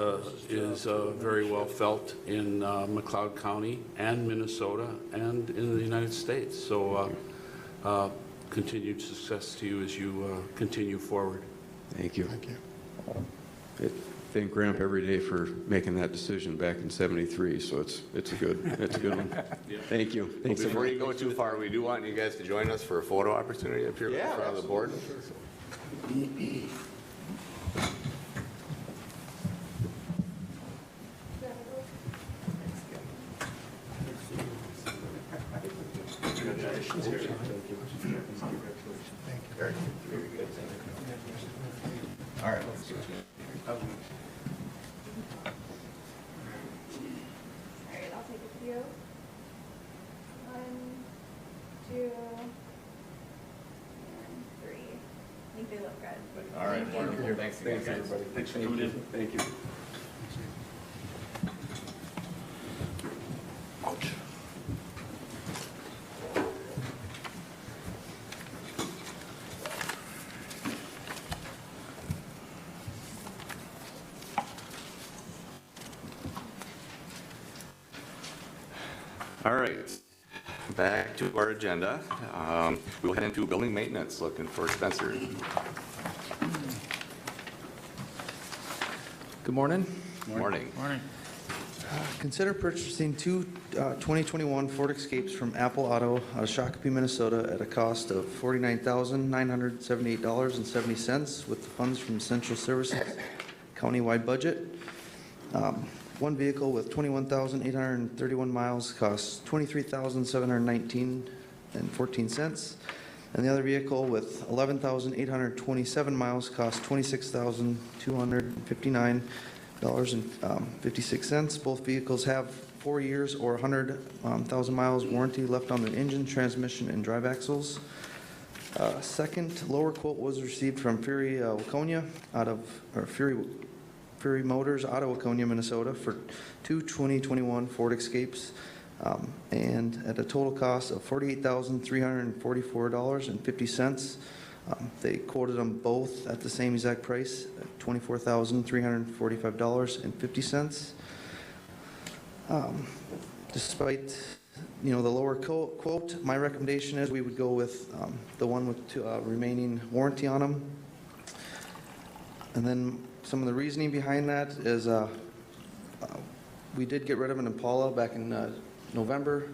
is very well felt in McLeod County and Minnesota and in the United States. So continued success to you as you continue forward. Thank you. Thank you. Thank Grandpa every day for making that decision back in '73, so it's a good one. Yeah. Thank you. Thanks. Before you go too far, we do want you guys to join us for a photo opportunity up here in front of the board. All right. All right, I'll take a few. 1, 2, and 3. I think they look good. All right. Thank you. Thanks, everybody. Thanks for coming in. Thank you. All right, back to our agenda. We'll head into building maintenance, looking for Spencer. Good morning. Morning. Morning. Consider purchasing two 2021 Ford Escapes from Apple Auto out of Shakopee, Minnesota at a cost of $49,978.70 with the funds from Essential Services countywide budget. One vehicle with 21,831 miles costs $23,719.14, and the other vehicle with 11,827 miles costs $26,259.56. Both vehicles have 4 years or 100,000 miles warranty left on the engine, transmission, and drive axles. Second lower quote was received from Fury Waconia Fury Motors out of Waconia, Minnesota for two 2021 Ford Escapes, and at a total cost of $48,344.50. They quoted them both at the same exact price, at $24,345.50. Despite, the lower quote, my recommendation is we would go with the one with remaining warranty on them. And then some of the reasoning behind that is we did get rid of an Impala back in November.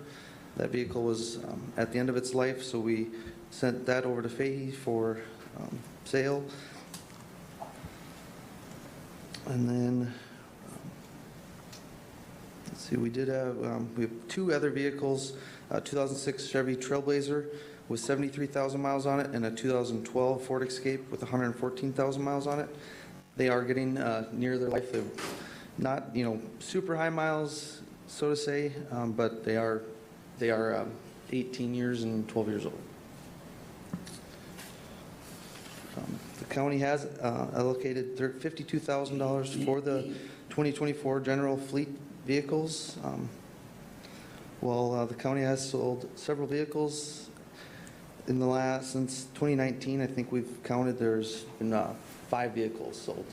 That vehicle was at the end of its life, so we sent that over to Fahey for sale. And then, let's see, we have two other vehicles, 2006 Chevy Trailblazer with 73,000 miles on it and a 2012 Ford Escape with 114,000 miles on it. They are getting near their life. They're not, super high miles, so to say, but they are 18 years and 12 years old. The county has allocated $52,000 for the 2024 general fleet vehicles. While the county has sold several vehicles since 2019, I think we've counted there's been 5 vehicles sold.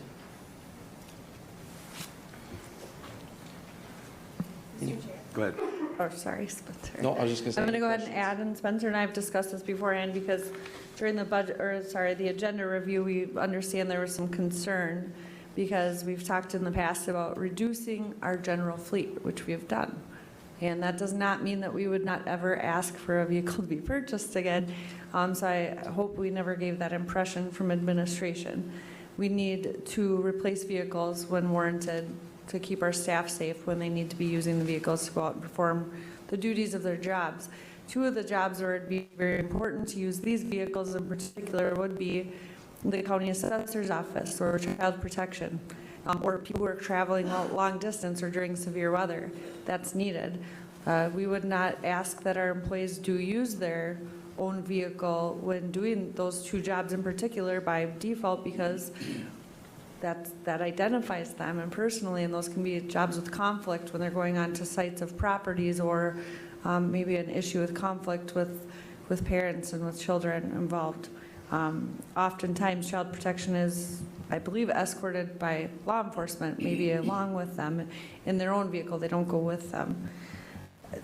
Go ahead. Oh, sorry, Spencer. No, I was just going to say. I'm going to go ahead and add, and Spencer and I have discussed this beforehand because during the the agenda review, we understand there was some concern because we've talked in the past about reducing our general fleet, which we have done. And that does not mean that we would not ever ask for a vehicle to be purchased again. So I hope we never gave that impression from administration. We need to replace vehicles when warranted to keep our staff safe when they need to be using the vehicles to go out and perform the duties of their jobs. 2 of the jobs where it'd be very important to use these vehicles in particular would be the county assessor's office or child protection, or people who are traveling long distance or during severe weather. That's needed. We would not ask that our employees do use their own vehicle when doing those two jobs in particular by default, because that identifies them, and personally, and those can be jobs with conflict when they're going on to sites of properties, or maybe an issue with conflict with parents and with children involved. Oftentimes, child protection is, I believe, escorted by law enforcement, maybe along with them in their own vehicle. They don't go with them.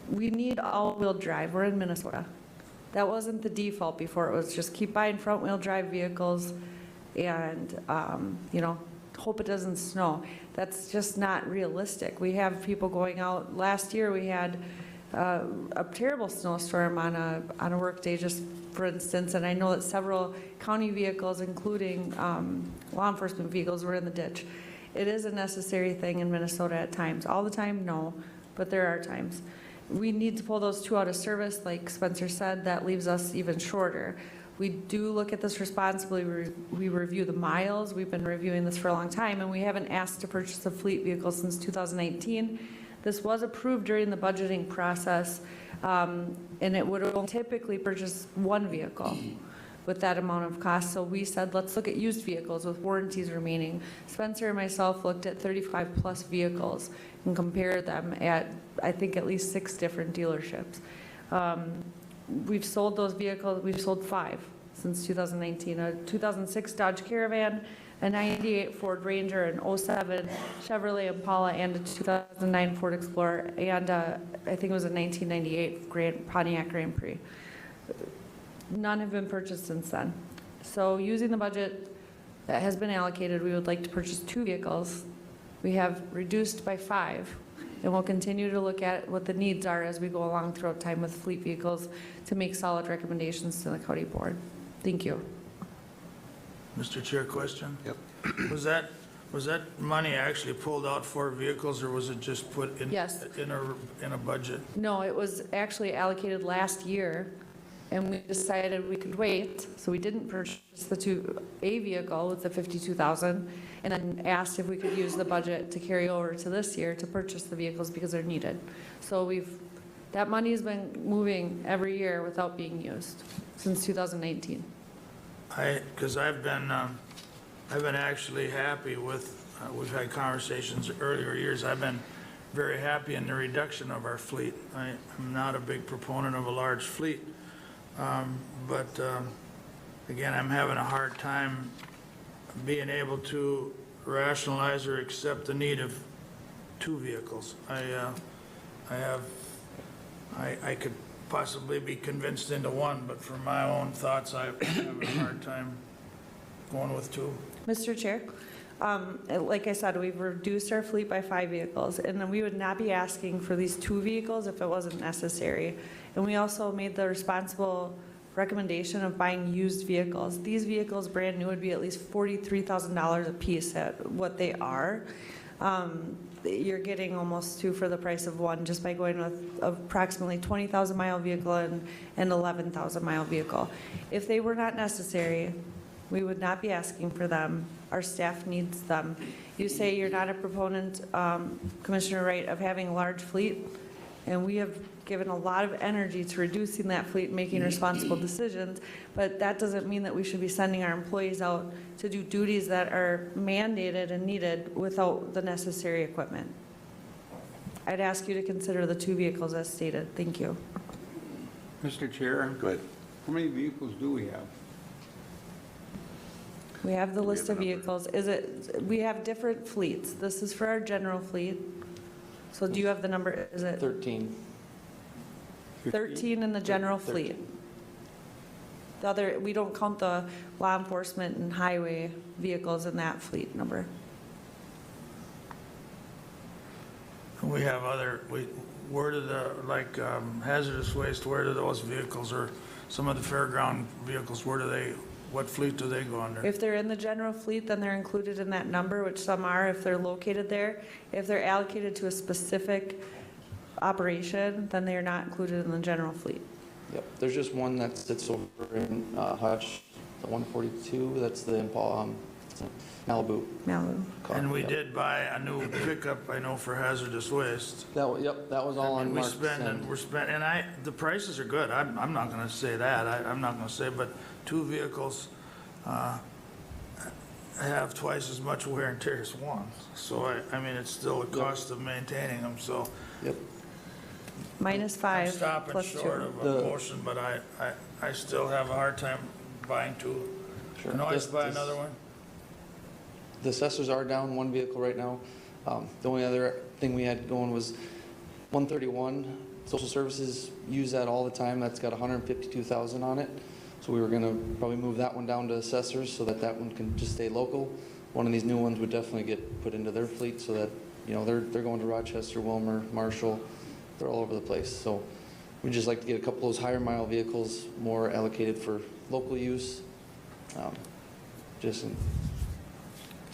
We need all-wheel drive. We're in Minnesota. That wasn't the default before. It was just keep buying front-wheel drive vehicles and, hope it doesn't snow. That's just not realistic. We have people going out. Last year, we had a terrible snowstorm on a work day, just for instance, and I know that several county vehicles, including law enforcement vehicles, were in the ditch. It is a necessary thing in Minnesota at times. All the time, no, but there are times. We need to pull those two out of service, like Spencer said. That leaves us even shorter. We do look at this responsibly. We review the miles. We've been reviewing this for a long time, and we haven't asked to purchase a fleet vehicle since 2019. This was approved during the budgeting process, and it would have typically purchased one vehicle with that amount of cost. So we said, let's look at used vehicles with warranties remaining. Spencer and myself looked at 35 plus vehicles and compared them at, I think, at least 6 different dealerships. We've sold those vehicles. We've sold 5 since 2019. A 2006 Dodge Caravan, a 98 Ford Ranger, an 07 Chevrolet Impala, and a 2009 Ford Explorer, and I think it was a 1998 Pontiac Grand Prix. None have been purchased since then. So using the budget that has been allocated, we would like to purchase 2 vehicles. We have reduced by 5, and we'll continue to look at what the needs are as we go along throughout time with fleet vehicles to make solid recommendations to the county board. Thank you. Mr. Chair, question? Yep. Was that money actually pulled out for vehicles, or was it just put in? Yes. in a budget? No, it was actually allocated last year, and we decided we could wait, so we didn't purchase a vehicle with the 52,000, and then asked if we could use the budget to carry over to this year to purchase the vehicles because they're needed. So that money has been moving every year without being used since 2019. Because I've been actually happy with, we've had conversations earlier years, I've been very happy in the reduction of our fleet. I'm not a big proponent of a large fleet, but again, I'm having a hard time being able to rationalize or accept the need of 2 vehicles. I could possibly be convinced into 1, but for my own thoughts, I have a hard time going with 2. Mr. Chair, like I said, we've reduced our fleet by 5 vehicles, and then we would not be asking for these 2 vehicles if it wasn't necessary. And we also made the responsible recommendation of buying used vehicles. These vehicles, brand new, would be at least $43,000 a piece at what they are. You're getting almost 2 for the price of 1 just by going with approximately 20,000 mile vehicle and an 11,000 mile vehicle. If they were not necessary, we would not be asking for them. Our staff needs them. You say you're not a proponent, Commissioner Wright, of having a large fleet, and we have given a lot of energy to reducing that fleet and making responsible decisions, but that doesn't mean that we should be sending our employees out to do duties that are mandated and needed without the necessary equipment. I'd ask you to consider the 2 vehicles as stated. Thank you. Mr. Chair? Go ahead. How many vehicles do we have? We have the list of vehicles. We have different fleets. This is for our general fleet. So do you have the number? Is it 13. 13 in the general fleet? The other, we don't count the law enforcement and highway vehicles in that fleet number. We have where do hazardous waste, where do those vehicles, or some of the fairground vehicles, what fleet do they go under? If they're in the general fleet, then they're included in that number, which some are if they're located there. If they're allocated to a specific operation, then they are not included in the general fleet. Yep, there's just one that sits over in Hutch, the 142, that's the Impala, it's Malibu. car. And we Yep. did buy a new pickup, I know, for hazardous waste. Yep, that was all on We Mark's spend, end. we're spending, the prices are good, I'm not gonna say that, I'm not gonna say, but 2 vehicles, have twice as much wear and tear as one. So I mean, it's still a cost of maintaining them, so. Yep. Minus I'm 5 stopping plus short 2. of a motion, but I still have a hard time buying 2. Sure. Can always buy another one. The assessors are down 1 vehicle right now. The only other thing we had going was 131. Social services use that all the time. That's got 152,000 on it. So we were going to probably move that one down to assessors so that that one can just stay local. One of these new ones would definitely get put into their fleet so that, you know, they're going to Rochester, Wilmer, Marshall. They're all over the place. So we'd just like to get a couple of those higher mile vehicles more allocated for local use. Just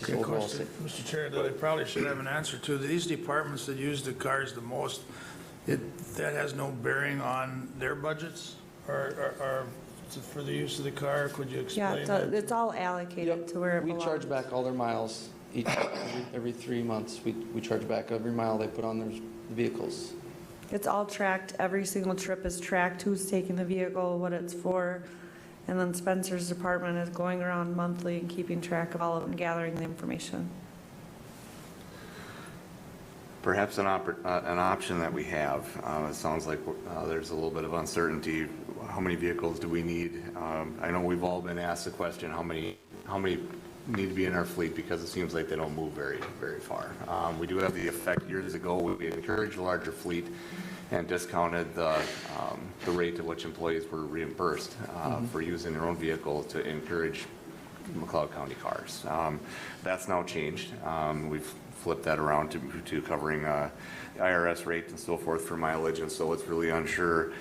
Good overall question, Mr. Chair, that I probably should have an answer to. These departments that use the cars the most, that has no bearing on their budgets or for the use of the car? Could you Yeah, explain that? it's all allocated to where it We belongs. charge back all their miles every 3 months. We charge back every mile they put on their vehicles. It's all tracked, every single trip is tracked, who's taking the vehicle, what it's for. And then Spencer's department is going around monthly and keeping track of all of it and gathering the information. Perhaps an option that we have, it sounds like there's a little bit of uncertainty. How many vehicles do we need? I know we've all been asked the question, how many need to be in our fleet, because it seems like they don't move very, very far. We do have the effect, years ago, we encouraged a larger fleet and discounted the rate at which employees were reimbursed for using their own vehicle to encourage McLeod County cars. That's now changed. We've flipped that around to covering IRS rate and so forth for mileage, and so it's really unsure,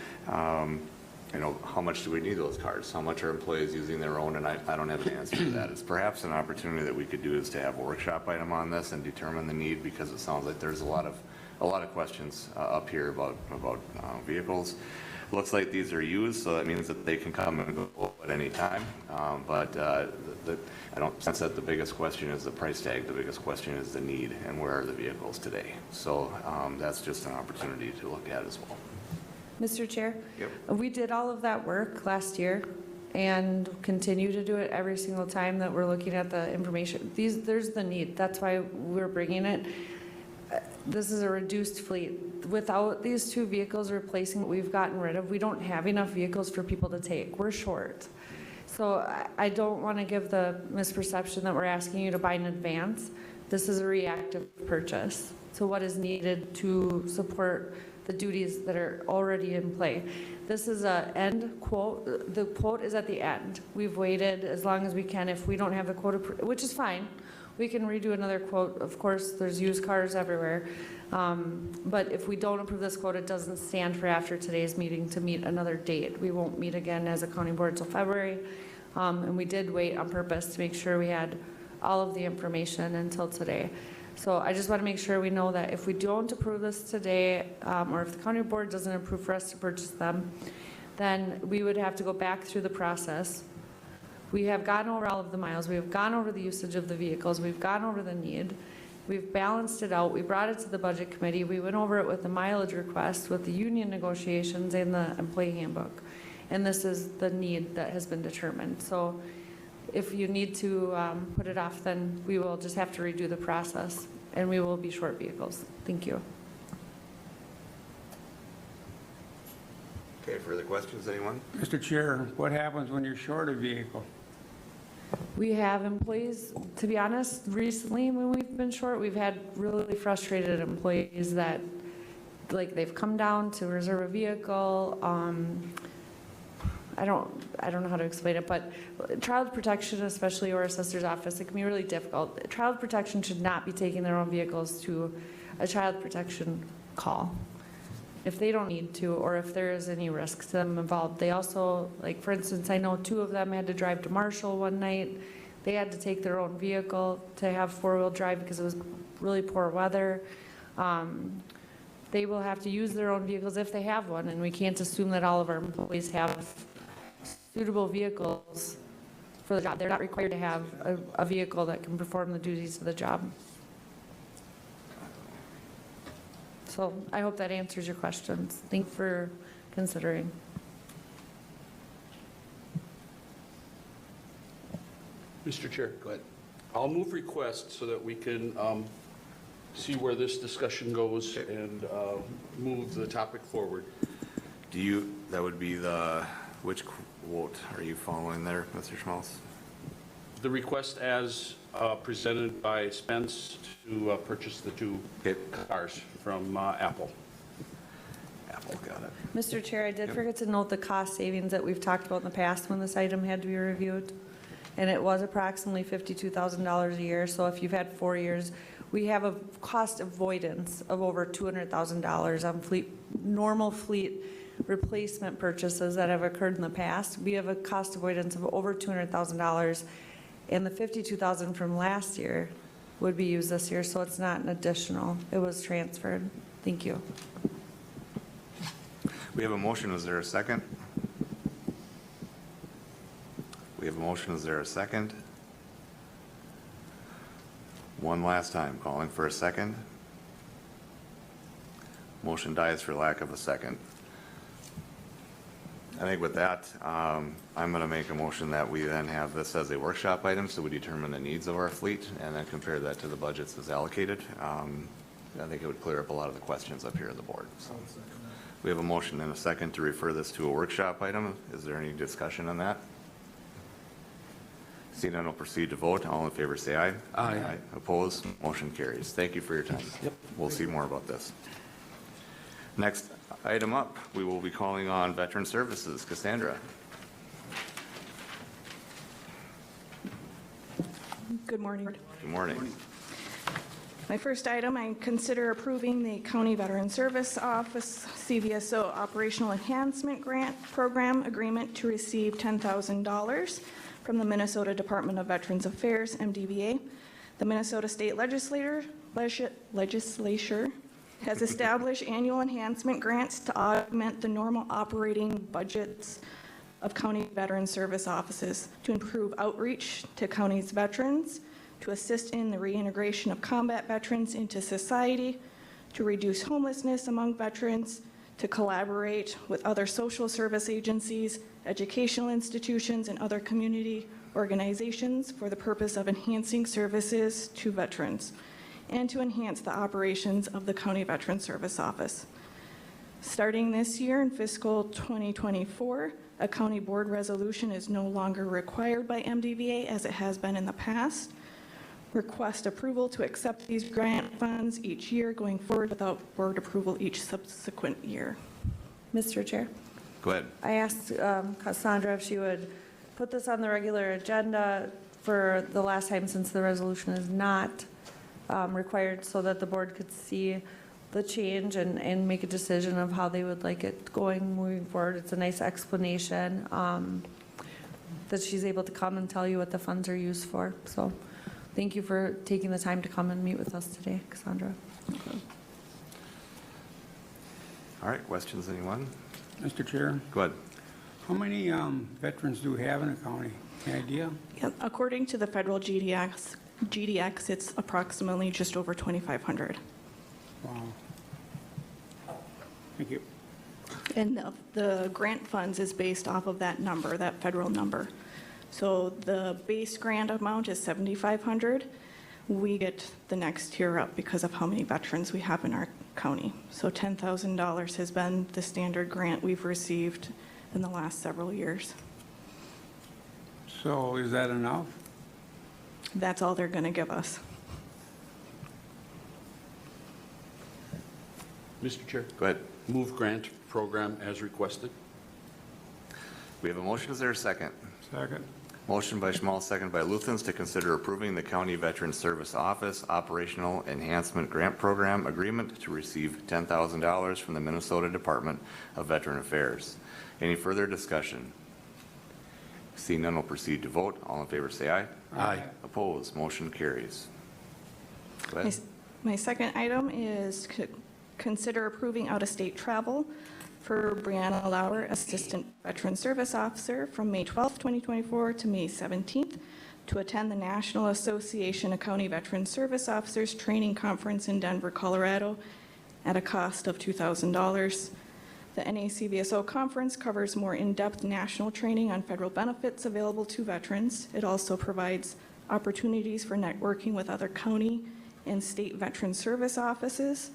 you know, how much do we need those cars? How much are employees using their own? And I don't have an answer to that. It's perhaps an opportunity that we could do is to have a workshop item on this and determine the need, because it sounds like there's a lot of questions up here about vehicles. Looks like these are used, so that means that they can come and go at any time. But I don't sense that the biggest question is the price tag. The biggest question is the need and where are the vehicles today. So that's just an opportunity to look at as well. Mr. Chair? Yep. We did all of that work last year and continue to do it every single time that we're looking at the information. There's the need. That's why we're bringing it. This is a reduced fleet. Without these 2 vehicles replacing what we've gotten rid of, we don't have enough vehicles for people to take. We're short. So I don't want to give the misperception that we're asking you to buy in advance. This is a reactive purchase. So what is needed to support the duties that are already in play. This is a end quote. The quote is at the end. We've waited as long as we can. If we don't have the quote, which is fine, we can redo another quote. Of course, there's used cars everywhere. But if we don't approve this quote, it doesn't stand for after today's meeting to meet another date. We won't meet again as a county board until February. And we did wait on purpose to make sure we had all of the information until today. So I just want to make sure we know that if we don't approve this today, or if the county board doesn't approve for us to purchase them, then we would have to go back through the process. We have gone over all of the miles. We have gone over the usage of the vehicles. We've gone over the need. We've balanced it out. We brought it to the budget committee. We went over it with the mileage request, with the union negotiations and the employee handbook. And this is the need that has been determined. So if you need to put it off, then we will just have to redo the process, and we will be short vehicles. Thank you. Okay, further questions, anyone? Mr. Chair, what happens when you're short a vehicle? We have employees, to be honest, recently when we've been short, we've had really frustrated employees that, like, they've come down to reserve a vehicle. I don't know how to explain it, but child protection, especially our assessor's office, it can be really difficult. Child protection should not be taking their own vehicles to a child protection call if they don't need to, or if there is any risk to them involved. They also, like, for instance, I know 2 of them had to drive to Marshall one night. They had to take their own vehicle to have 4-wheel drive because it was really poor weather. They will have to use their own vehicles if they have one, and we can't assume that all of our employees have suitable vehicles for the job. They're not required to have a vehicle that can perform the duties of the job. So I hope that answers your questions. Thank you for considering. Mr. Chair, go ahead. I'll move request so that we can see where this discussion goes and move the topic forward. That would be which quote are you following there, Mr. Schmaltz? The request as presented by Spence to purchase the 2 cars from Apple. Apple, got it. Mr. Chair, I did forget to note the cost savings that we've talked about in the past when this item had to be reviewed. And it was approximately $52,000 a year. So if you've had 4 years, we have a cost avoidance of over $200,000 on normal fleet replacement purchases that have occurred in the past. We have a cost avoidance of over $200,000, and the $52,000 from last year would be used this year, so it's not an additional. It was transferred. Thank you. We have a motion. Is there a second? We have a motion. Is there a second? One last time, calling for a second. Motion dies for lack of a second. I think with that, I'm going to make a motion that we then have this as a workshop item, so we determine the needs of our fleet and then compare that to the budgets as allocated. I think it would clear up a lot of the questions up here at the board. So we have a motion and a second to refer this to a workshop item. Is there any discussion on that? Seeing none, we'll proceed to vote. All in favor say aye. Aye. Opposed? Motion carries. Thank you for your time. Yep. We'll see more about this. Next item up, we will be calling on Veteran Services. Cassandra. Good morning. Good morning. My first item, I consider approving the County Veteran Service Office CVSO Operational Enhancement Grant Program Agreement to receive $10,000 from the Minnesota Department of Veterans Affairs, MDVA. The Minnesota State Legislature has established annual enhancement grants to augment the normal operating budgets of county veteran service offices, to improve outreach to county's veterans, to assist in the reintegration of combat veterans into society, to reduce homelessness among veterans, to collaborate with other social service agencies, educational institutions, and other community organizations for the purpose of enhancing services to veterans, and to enhance the operations of the County Veteran Service Office. Starting this year in fiscal 2024, a county board resolution is no longer required by MDVA as it has been in the past. Request approval to accept these grant funds each year going forward without board approval each subsequent year. Mr. Chair. Go ahead. I asked Cassandra if she would put this on the regular agenda for the last time, since the resolution is not required, so that the board could see the change and make a decision of how they would like it going moving forward. It's a nice explanation that she's able to come and tell you what the funds are used for. So thank you for taking the time to come and meet with us today, Cassandra. All right, questions, anyone? Mr. Chair, Go ahead. how many veterans do we have in the county? Any idea? Yep. According to the federal GDX, it's approximately just over 2,500. Wow. Thank you. And the grant funds is based off of that number, that federal number. So the base grant amount is $7,500. We get the next tier up because of how many veterans we have in our county. So $10,000 has been the standard grant we've received in the last several years. So is that enough? That's all they're going to give us. Mr. Chair. Go ahead. Move grant program as requested. We have a motion. Is there a second? Second. Motion by Schmaltz, second by Luthens, to consider approving the County Veteran Service Office Operational Enhancement Grant Program Agreement to receive $10,000 from the Minnesota Department of Veteran Affairs. Any further discussion? Seeing none, we'll proceed to vote. All in favor say aye. Aye. Opposed? Motion carries. Go ahead. My second item is consider approving out-of-state travel for Brianna Lauer, Assistant Veteran Service Officer, from May 12, 2024 to May 17th to attend the National Association of County Veteran Service Officers Training Conference in Denver, Colorado, at a cost of $2,000. The NACVSO conference covers more in-depth national training on federal benefits available to veterans. It also provides opportunities for networking with other county and state veteran service offices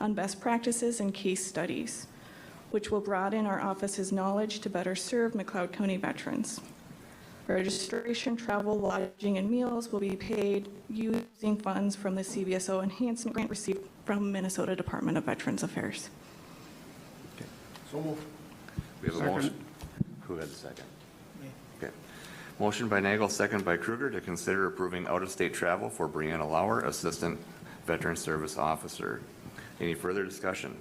on best practices and case studies, which will broaden our office's knowledge to better serve McLeod County veterans. Registration, travel, lodging, and meals will be paid using funds from the CVSO enhancement grant received from Minnesota Department of Veterans Affairs. So moved. We have a motion. Who had the second? Okay. Motion by Nagel, second by Kruger, to consider approving out-of-state travel for Brianna Lauer, Assistant Veteran Service Officer. Any further discussion?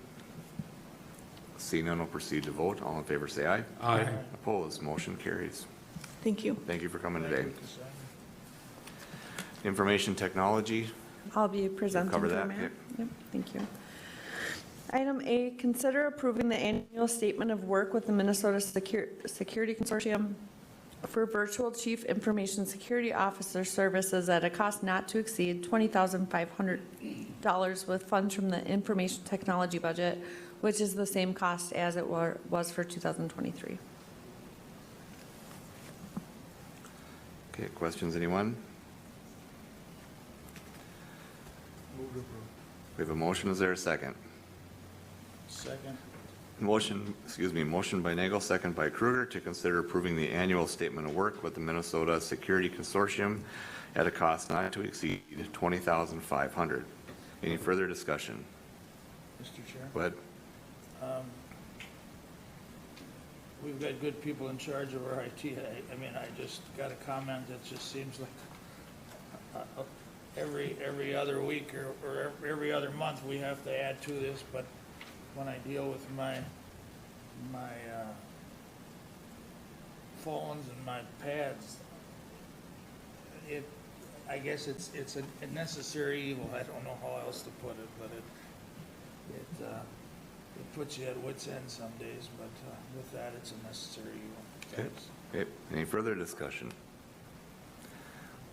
Seeing none, we'll proceed to vote. All in favor, say aye. Aye. Opposed, motion carries. Thank you. Thank you for coming today. Information technology. I'll be presenting Cover to that, Matt. yep. Yep, thank you. Item A, consider approving the annual statement of work with the Minnesota Security Consortium for virtual chief information security officer services at a cost not to exceed $20,500 with funds from the information technology budget, which is the same cost as it was for 2023. Okay, questions, anyone? Move to approve. We have a motion. Is there a second? Second. Motion by Nagel, second by Kruger, to consider approving the annual statement of work with the Minnesota Security Consortium at a cost not to exceed $20,500. Any further discussion? Mr. Chair? Go ahead. We've got good people in charge of our IT. I mean, I just got a comment that just seems like every other week or every other month we have to add to this, but when I deal with my phones and my pads, I guess it's a necessary evil. I don't know how else to put it, but it puts you at wit's end some days, but with that, it's a necessary evil. Okay. Okay. Any further discussion?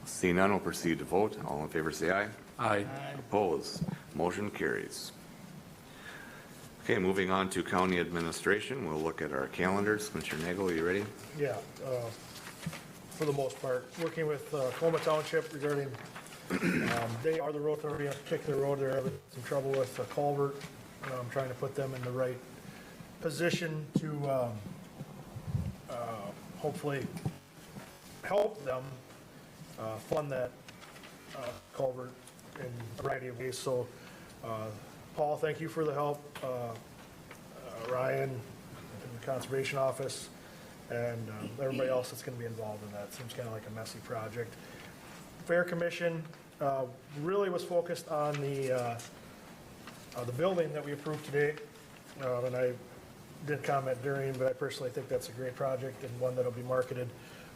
Seeing none, we'll proceed to vote. All in favor, say aye. Aye. Opposed? Motion carries. Okay, moving on to county administration. We'll look at our calendars. Commissioner Nagel, are you ready? Yeah, for the most part, working with Coma Township regarding, they are the road authority on a particular road. They're having some trouble with a culvert. I'm trying to put them in the right position to hopefully help them fund that culvert in a variety of ways. So, Paul, thank you for the help. Ryan in the Conservation Office, and everybody else that's going to be involved in that. Seems kind of like a messy project. Fair Commission really was focused on the building that we approved today, and I did comment during, but I personally think that's a great project and one that'll be marketed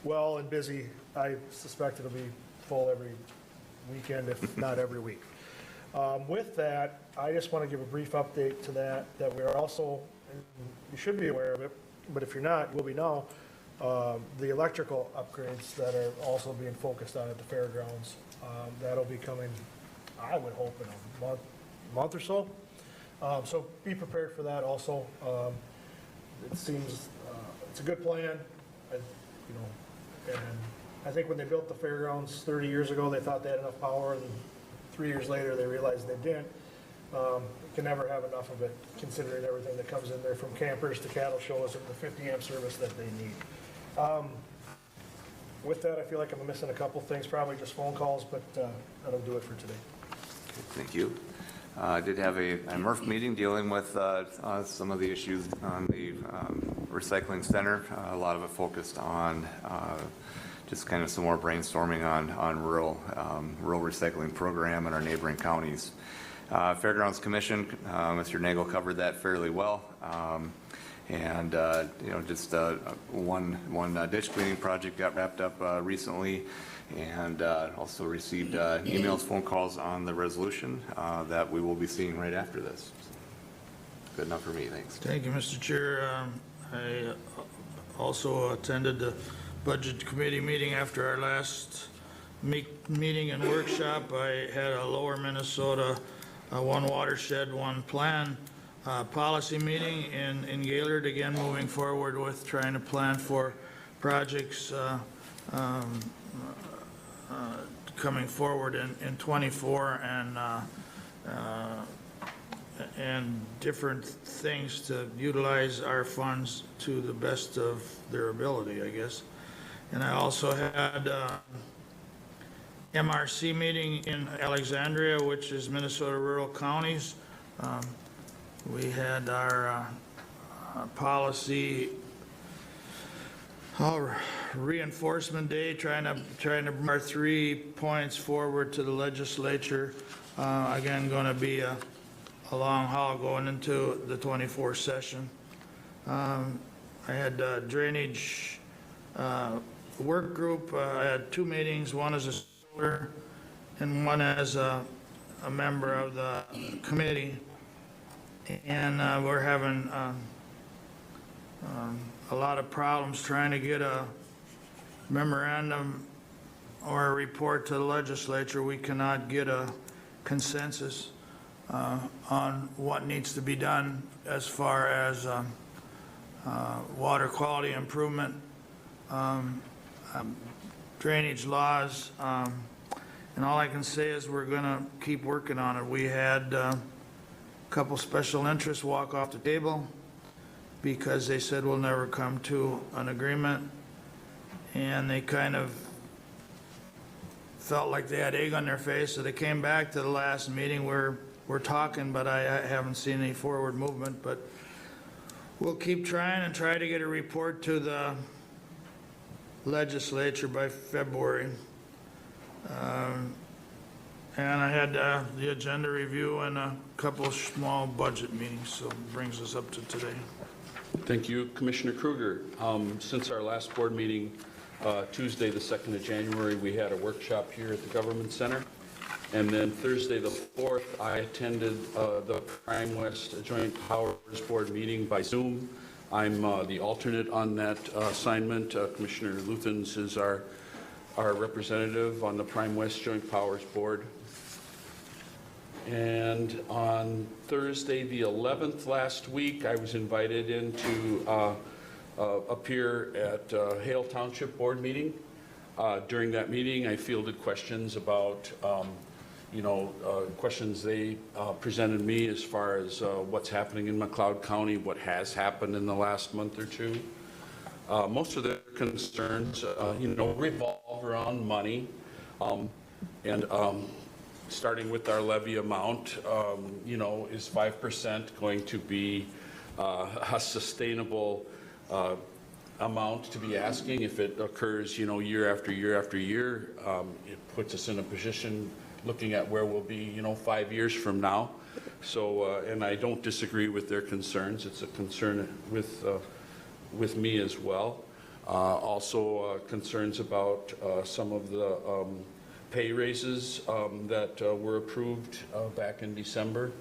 well and busy. I suspect it'll be full every weekend, if not every week. With that, I just want to give a brief update to that we are also, and you should be aware of it, but if you're not, you will be now, the electrical upgrades that are also being focused on at the fairgrounds. That'll be coming, I would hope, in a month or so. So be prepared for that also. It seems it's a good plan, and I think when they built the fairgrounds 30 years ago, they thought they had enough power, and 3 years later, they realized they didn't. You can never have enough of it, considering everything that comes in there, from campers to cattle shows and the 50 amp service that they need. With that, I feel like I'm missing a couple things, probably just phone calls, but that'll do it for today. Okay, thank you. I did have a MRF meeting dealing with some of the issues on the recycling center. A lot of it focused on just kind of some more brainstorming on rural recycling program in our neighboring counties. Fairgrounds Commission, Mr. Nagel covered that fairly well. And just one ditch cleaning project got wrapped up recently, and also received emails, phone calls on the resolution that we will be seeing right after this. Good enough for me, thanks. Thank you, Mr. Chair. I also attended the Budget Committee meeting after our last meeting and workshop. I had a Lower Minnesota One Watershed, One Plan policy meeting in Gaylord, again, moving forward with trying to plan for projects coming forward in '24 and different things to utilize our funds to the best of their ability, I guess. And I also had MRC meeting in Alexandria, which is Minnesota Rural Counties. We had our policy reinforcement day, trying to bring our 3 points forward to the legislature. Again, going to be a long haul going into the '24 session. I had drainage work group. I had 2 meetings, one as a steward and one as a member of the committee. And we're having a lot of problems trying to get a memorandum or a report to the legislature. We cannot get a consensus on what needs to be done as far as water quality improvement, drainage laws, and all I can say is we're going to keep working on it. We had a couple special interests walk off the table because they said we'll never come to an agreement, and they kind of felt like they had egg on their face, so they came back to the last meeting where we're talking, but I haven't seen any forward movement. But we'll keep trying and try to get a report to the legislature by February. And I had the agenda review and a couple of small budget meetings, so it brings us up to today. Thank you, Commissioner Kruger. Since our last board meeting, Tuesday, the 2nd of January, we had a workshop here at the Government Center. And then Thursday, the 4th, I attended the Prime West Joint Powers Board meeting by Zoom. I'm the alternate on that assignment. Commissioner Luthens is our representative on the Prime West Joint Powers Board. And on Thursday, the 11th last week, I was invited in to appear at Hale Township Board meeting. During that meeting, I fielded questions about, questions they presented me as far as what's happening in McLeod County, what has happened in the last month or two. Most of their concerns, revolve around money, starting with our levy amount, is 5% going to be a sustainable amount to be asking? If it occurs, year after year after year, it puts us in a position looking at where we'll be, 5 years from now. So, and I don't disagree with their concerns. It's a concern with me as well. Also, concerns about some of the pay raises that were approved back in December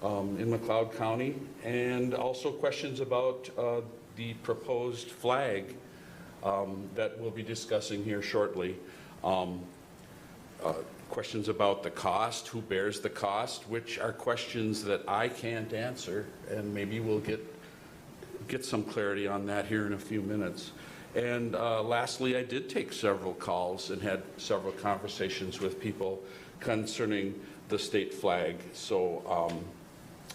in McLeod County, and also questions about the proposed flag that we'll be discussing here shortly. Questions about the cost, who bears the cost, which are questions that I can't answer, and maybe we'll get some clarity on that here in a few minutes. And lastly, I did take several calls and had several conversations with people concerning the state flag. So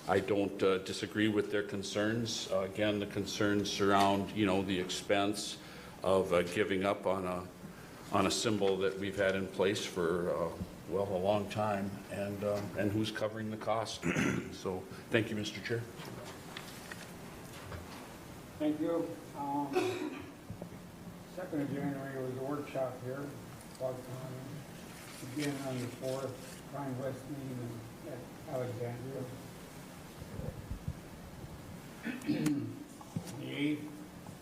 I don't disagree with their concerns. Again, the concerns surround, the expense of giving up on a symbol that we've had in place for, a long time, and who's covering the cost. So thank you, Mr. Chair. Thank you. 2nd of January was a workshop here, again on the 4th, Prime West meeting at Alexandria. The 8th,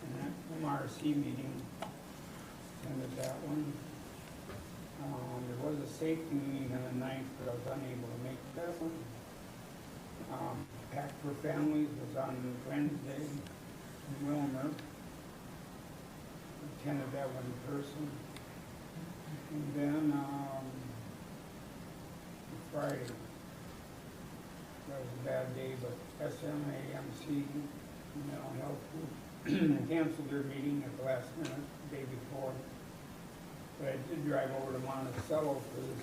and that MRC meeting, attended that one. There was a safety meeting on the 9th, but I was unable to make that one. Pack for Families was on Wednesday in Wilmer. Attended that one in person. And then Friday, that was a bad day, but SMAMC Mental Health Group canceled their meeting at the last minute, the day before. But I did drive over to Monticello for the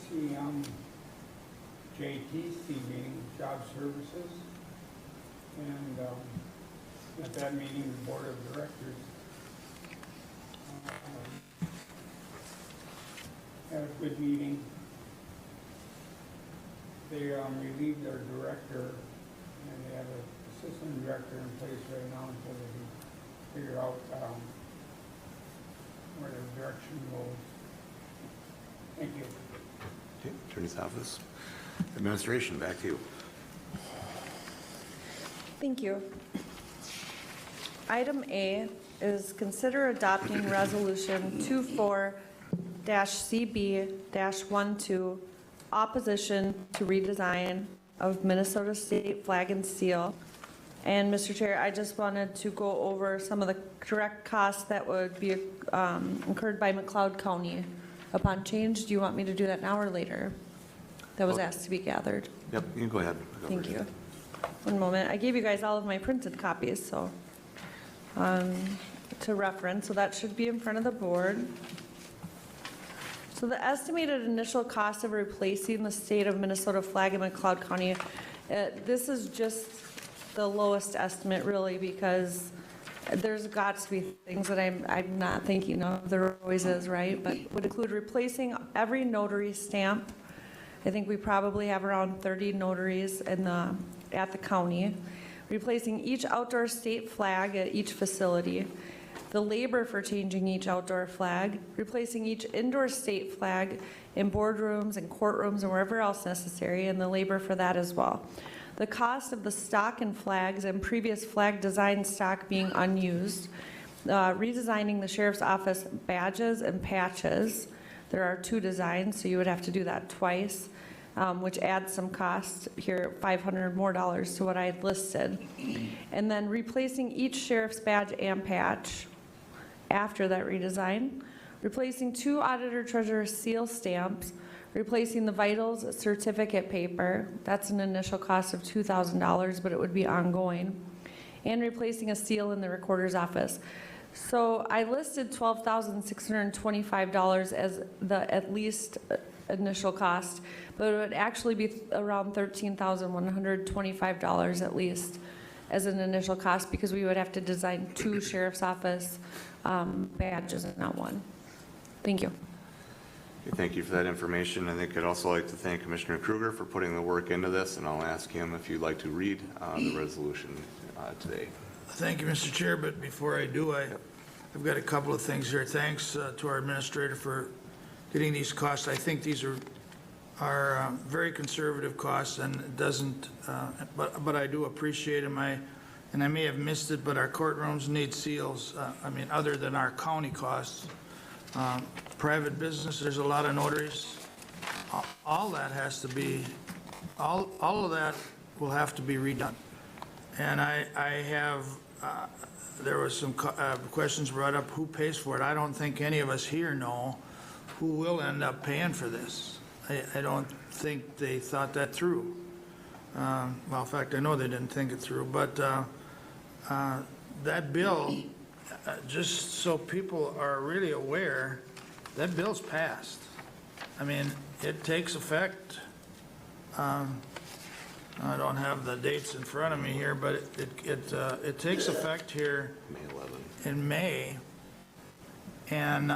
JTC meeting, Job Services. And at that meeting, the Board of Directors had a good meeting. They relieved their director, and they have an assistant director in place right now until they can figure out where their direction goes. Thank you. Okay, Attorney's Office. Administration, back to you. Thank you. Item A is consider adopting Resolution 24-CB-12, opposition to redesign of Minnesota State Flag and Seal. And Mr. Chair, I just wanted to go over some of the direct costs that would be incurred by McLeod County upon change. Do you want me to do that now or later? That was asked to be gathered. Yep, you can go ahead. Thank you. One moment. I gave you guys all of my printed copies, so to reference, so that should be in front of the board. So the estimated initial cost of replacing the state of Minnesota flag in McLeod County, this is just the lowest estimate really, because there's got to be things that I'm not thinking of. There always is, right? But would include replacing every notary stamp. I think we probably have around 30 notaries at the county. Replacing each outdoor state flag at each facility. The labor for changing each outdoor flag. Replacing each indoor state flag in boardrooms and courtrooms and wherever else necessary, and the labor for that as well. The cost of the stock and flags and previous flag design stock being unused. Redesigning the sheriff's office badges and patches. There are 2 designs, so you would have to do that twice, which adds some cost here, $500 more to what I had listed. And then replacing each sheriff's badge and patch after that redesign. Replacing 2 auditor treasurer seal stamps. Replacing the vitals certificate paper. That's an initial cost of $2,000, but it would be ongoing. And replacing a seal in the recorder's office. So I listed $12,625 as the at least initial cost, but it would actually be around $13,125 at least as an initial cost, because we would have to design 2 sheriff's office badges and not 1. Thank you. Okay, thank you for that information. I think I'd also like to thank Commissioner Kruger for putting the work into this, and I'll ask him if you'd like to read the resolution today. Thank you, Mr. Chair, but before I do, I've got a couple of things here. Thanks to our administrator for getting these costs. I think these are very conservative costs, and it doesn't, but I do appreciate them. And I may have missed it, but our courtrooms need seals. I mean, other than our county costs. Private business, there's a lot of notaries. All that has to be, all of that will have to be redone. And I have, there was some questions brought up, who pays for it? I don't think any of us here know who will end up paying for this. I don't think they thought that through. Well, in fact, I know they didn't think it through, but that bill, just so people are really aware, that bill's passed. I mean, it takes effect. I don't have the dates in front of me here, but it takes effect here in May. And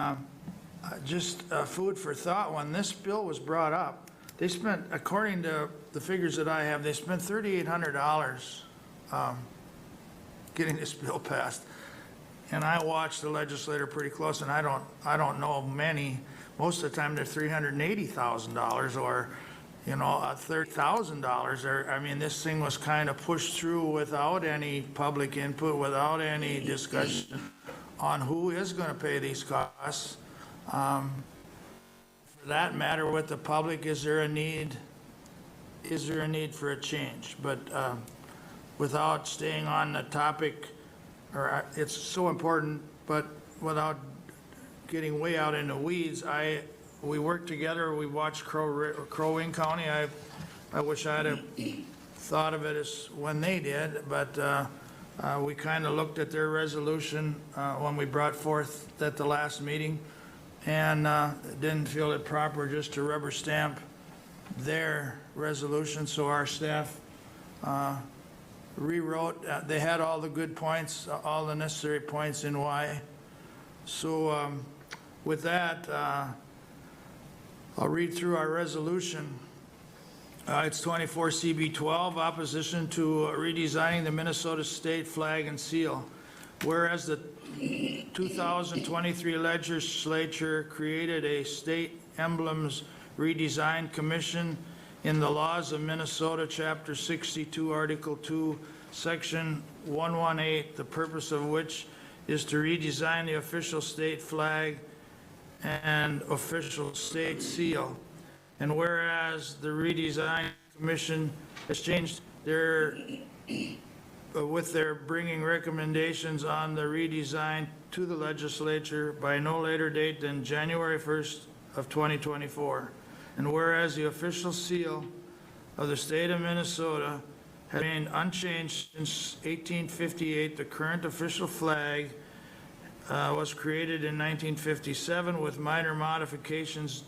just food for thought, when this bill was brought up, they spent, according to the figures that I have, they spent $3,800 getting this bill passed. And I watched the legislator pretty close, and I don't know of many. Most of the time, they're $380,000 or, you know, $30,000. I mean, this thing was kind of pushed through without any public input, without any discussion on who is going to pay these costs. For that matter, with the public, is there a need? Is there a need for a change? But without staying on the topic, it's so important, but without getting way out in the weeds, we worked together, we watched Crow Wing County. I wish I'd have thought of it as when they did, but we kind of looked at their resolution when we brought forth at the last meeting, and didn't feel it proper just to rubber stamp their resolution, so our staff rewrote. They had all the good points, all the necessary points in why. So with that, I'll read through our resolution. It's 24 CB 12, opposition to redesigning the Minnesota state flag and seal. Whereas the 2023 legislature created a state emblems redesign commission in the laws of Minnesota, Chapter 62, Article 2, Section 118, the purpose of which is to redesign the official state flag and official state seal. And whereas the redesign commission has changed their, with their bringing recommendations on the redesign to the legislature by no later date than January 1st of 2024. And whereas the official seal of the state of Minnesota has remained unchanged since 1858, the current official flag was created in 1957 with minor modifications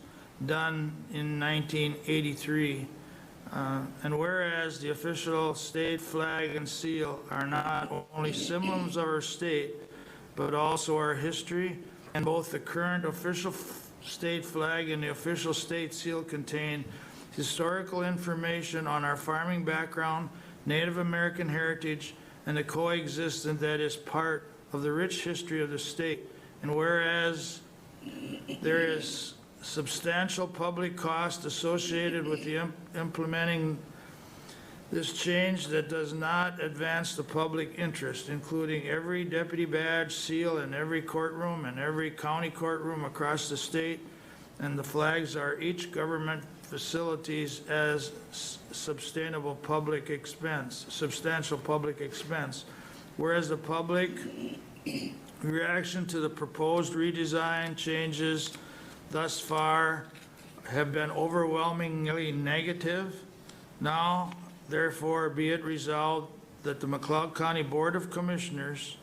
done in 1983. And whereas the official state flag and seal are not only symbols of our state, but also our history, and both the current official state flag and the official state seal contain historical information on our farming background, Native American heritage, and the coexistence that is part of the rich history of the state. And whereas there is substantial public cost associated with the implementing this change that does not advance the public interest, including every deputy badge, seal in every courtroom and every county courtroom across the state, and the flags are each government facilities as substantial public expense. Whereas the public reaction to the proposed redesign changes thus far have been overwhelmingly negative, now therefore be it resolved that the McLeod County Board of Commissioners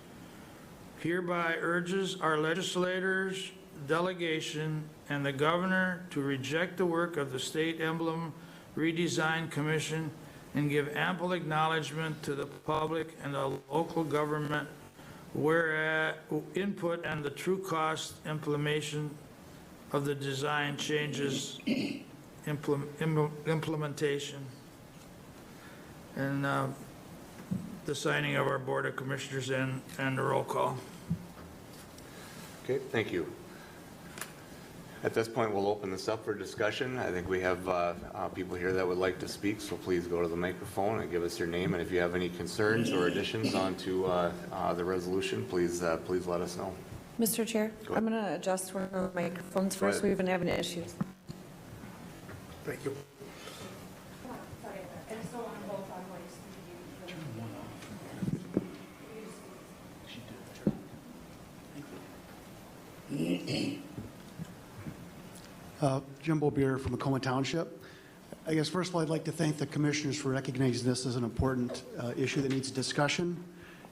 hereby urges our legislators, delegation, and the governor to reject the work of the State Emblem Redesign Commission and give ample acknowledgement to the public and the local government where input and the true cost implementation of the design changes implementation. And the signing of our Board of Commissioners and the roll call. Okay, thank you. At this point, we'll open this up for discussion. I think we have people here that would like to speak, so please go to the microphone and give us your name. And if you have any concerns or additions onto the resolution, please let us know. Mr. Chair, I'm going to adjust one of the microphones first. We've been having issues. Thank you. Jimbo Beer from Macoma Township. I guess first of all, I'd like to thank the commissioners for recognizing this as an important issue that needs discussion,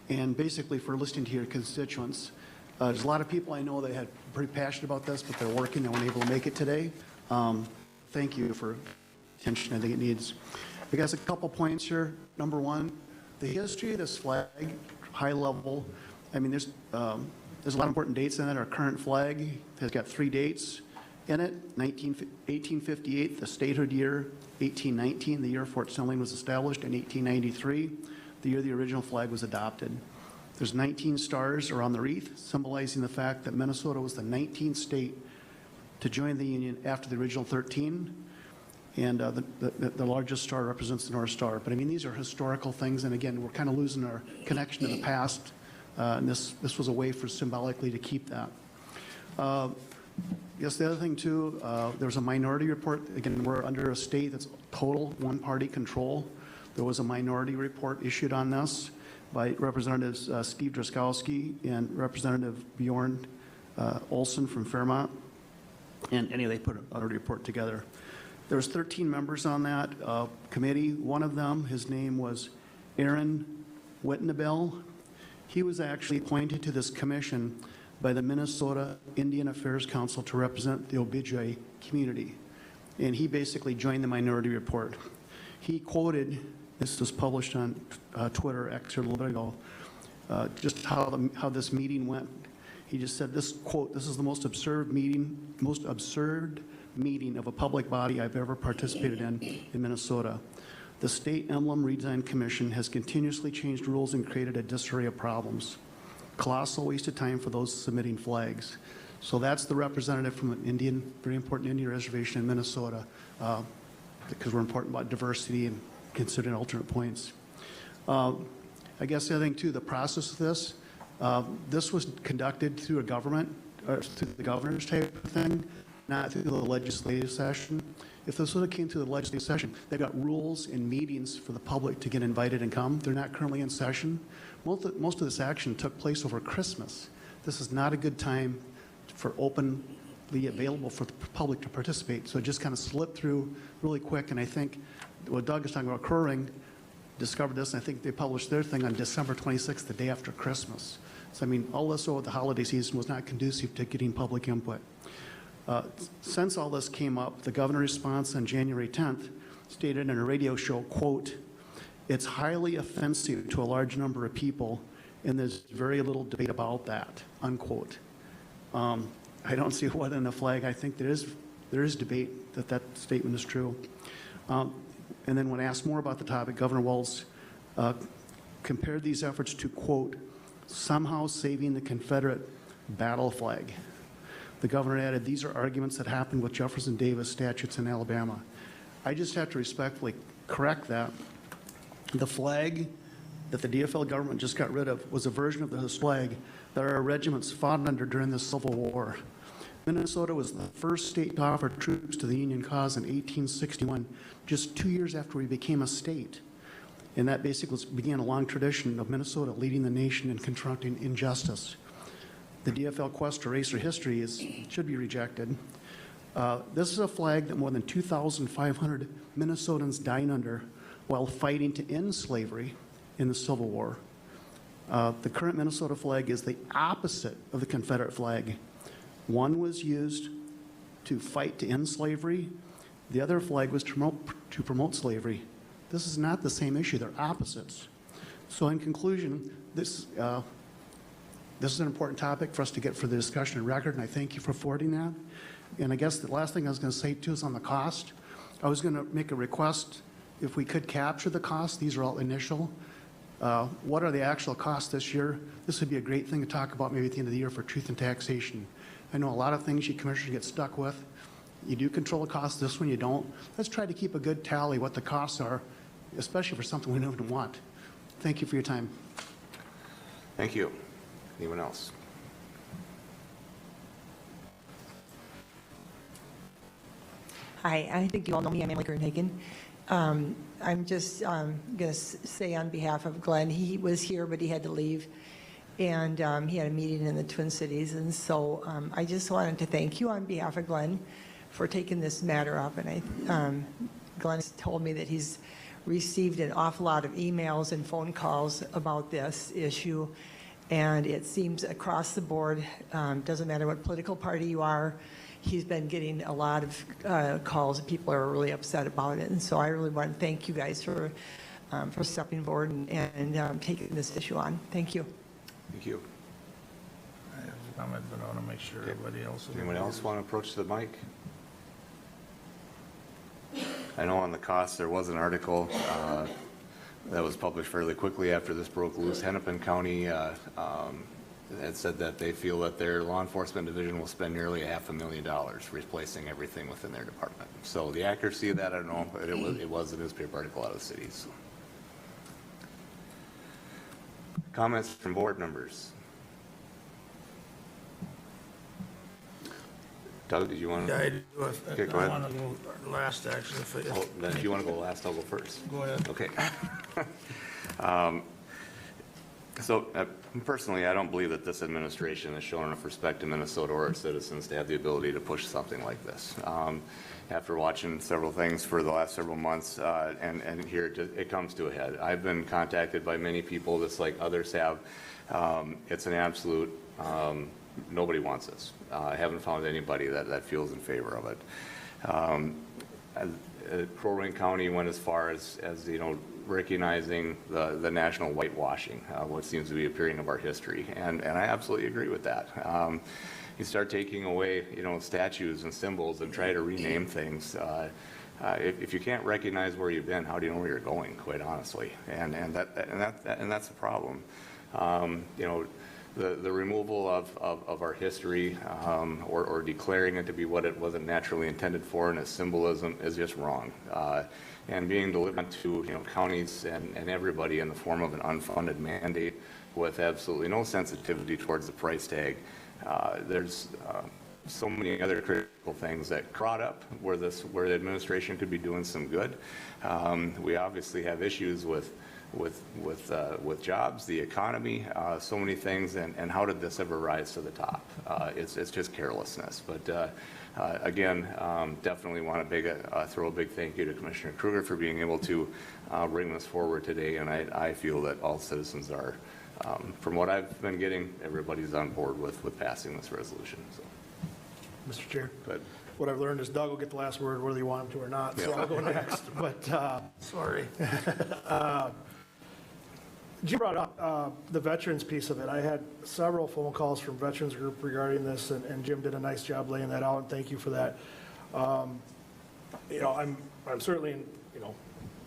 and basically for listening to your constituents. There's a lot of people I know that had pretty passionate about this, but they're working and weren't able to make it today. Thank you for attention I think it needs. I guess a couple points here. Number one, the history of this flag, high level. I mean, there's a lot of important dates in it. Our current flag has got 3 dates in it: 1858, the statehood year; 1819, the year Fort Snelling was established; and 1893, the year the original flag was adopted. There's 19 stars around the wreath, symbolizing the fact that Minnesota was the 19th state to join the Union after the original 13, and the largest star represents the North Star. But I mean, these are historical things, and again, we're kind of losing our connection to the past, and this was a way for symbolically to keep that. Yes, the other thing too, there was a minority report. Again, we're under a state that's total one-party control. There was a minority report issued on this by Representatives Steve Driscowski and Representative Bjorn Olson from Fairmont. And anyway, they put a report together. There was 13 members on that committee. One of them, his name was Aaron Wittenabell. He was actually appointed to this commission by the Minnesota Indian Affairs Council to represent the Ojibwe community. And he basically joined the minority report. He quoted, this was published on Twitter X a little bit ago, just how this meeting went. He just said this quote, "This is the most absurd meeting of a public body I've ever participated in Minnesota. The State Emblem Redesign Commission has continuously changed rules and created a disarray of problems. Colossal waste of time for those submitting flags." So that's the representative from an Indian, very important Indian reservation in Minnesota, because we're important about diversity and considering alternate points. I guess the other thing too, the process of this was conducted through a government, or through the governor's type of thing, not through the legislative session. If this would have came through the legislative session, they've got rules and meetings for the public to get invited and come. They're not currently in session. Most of this action took place over Christmas. This is not a good time for openly available for the public to participate. So it just kind of slipped through really quick. And I think what Doug is talking about, Curring discovered this, and I think they published their thing on December 26th, the day after Christmas. So I mean, all this over the holiday season was not conducive to getting public input. Since all this came up, the governor's response on January 10th stated in a radio show, quote, "It's highly offensive to a large number of people, and there's very little debate about that," unquote. I don't see what in the flag. I think there is debate that statement is true. And then when asked more about the topic, Governor Walz compared these efforts to, quote, "somehow saving the Confederate battle flag." The governor added, "These are arguments that happened with Jefferson Davis statutes in Alabama." I just have to respectfully correct that. The flag that the DFL government just got rid of was a version of this flag that our regiments fought under during the Civil War. Minnesota was the first state to offer troops to the Union cause in 1861, just 2 years after we became a state. And that basically began a long tradition of Minnesota leading the nation in confronting injustice. The DFL quest to erase our history should be rejected. This is a flag that more than 2,500 Minnesotans died under while fighting to end slavery in the Civil War. The current Minnesota flag is the opposite of the Confederate flag. One was used to fight to end slavery. The other flag was to promote slavery. This is not the same issue. They're opposites. So in conclusion, this is an important topic for us to get for the discussion and record, and I thank you for forwarding that. And I guess the last thing I was going to say too is on the cost. I was going to make a request if we could capture the cost. These are all initial. What are the actual costs this year? This would be a great thing to talk about maybe at the end of the year for truth and taxation. I know a lot of things you commissioners get stuck with. You do control the cost, this one you don't. Let's try to keep a good tally what the costs are, especially for something we don't even want. Thank you for your time. Thank you. Anyone else? Hi, I think you all know me. I'm Emily Greenhagen. I'm just going to say on behalf of Glenn, he was here, but he had to leave. And he had a meeting in the Twin Cities. And so I just wanted to thank you on behalf of Glenn for taking this matter up. And Glenn told me that he's received an awful lot of emails and phone calls about this issue. And it seems across the board, doesn't matter what political party you are, he's been getting a lot of calls. People are really upset about it. And so I really want to thank you guys for stepping forward and taking this issue on. Thank you. Thank you. I have a comment, but I want to make sure everybody else. Anyone else want to approach the mic? I know on the cost, there was an article that was published fairly quickly after this broke loose. Hennepin County had said that they feel that their law enforcement division will spend nearly $500,000 replacing everything within their department. So the accuracy of that, I don't know, but it was a newspaper article out of the city. So. Comments from board members? Doug, did you want to? Yeah, I do. Okay, go I ahead. want to go last, actually. Oh, then if you want to go last, I'll go first. Go ahead. Okay. So personally, I don't believe that this administration has shown enough respect to Minnesota or its citizens to have the ability to push something like this. After watching several things for the last several months, and here it comes to a head. I've been contacted by many people, just like others have. It's an absolute, nobody wants this. I haven't found anybody that feels in favor of it. Crow Wing County went as far as recognizing the national whitewashing, what seems to be a period of our history, and I absolutely agree with that. You start taking away, statues and symbols and try to rename things. If you can't recognize where you've been, how do you know where you're going? Quite honestly, and that's the problem. The removal of our history or declaring it to be what it wasn't naturally intended for and its symbolism is just wrong. And being delivered to counties and everybody in the form of an unfunded mandate with absolutely no sensitivity towards the price tag. There's so many other critical things that caught up where the administration could be doing some good. We obviously have issues with jobs, the economy, so many things, and how did this ever rise to the top? It's just carelessness. But again, definitely want to throw a big thank you to Commissioner Kruger for being able to bring this forward today, and I feel that all citizens are, from what I've been getting, everybody's on board with passing this resolution. So. Mr. Chair. Go ahead. What I've learned is Doug will get the last word whether you want him to or not, so I'll go next. But Sorry. Jim brought up the veterans piece of it. I had several phone calls from veterans group regarding this, and Jim did a nice job laying that out, and thank you for that. I'm certainly,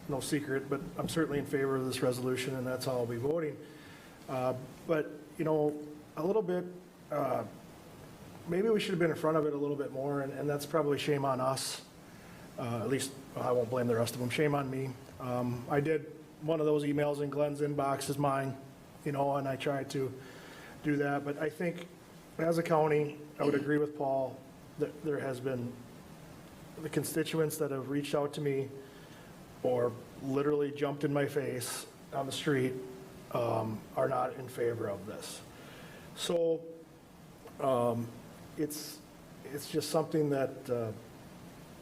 no secret, but I'm certainly in favor of this resolution, and that's how I'll be voting. But, a little bit, maybe we should have been in front of it a little bit more, and that's probably shame on us. At least, I won't blame the rest of them. Shame on me. I did one of those emails in Glenn's inbox is mine, and I tried to do that. But I think as a county, I would agree with Paul that there has been the constituents that have reached out to me or literally jumped in my face on the street are not in favor of this. So it's just something that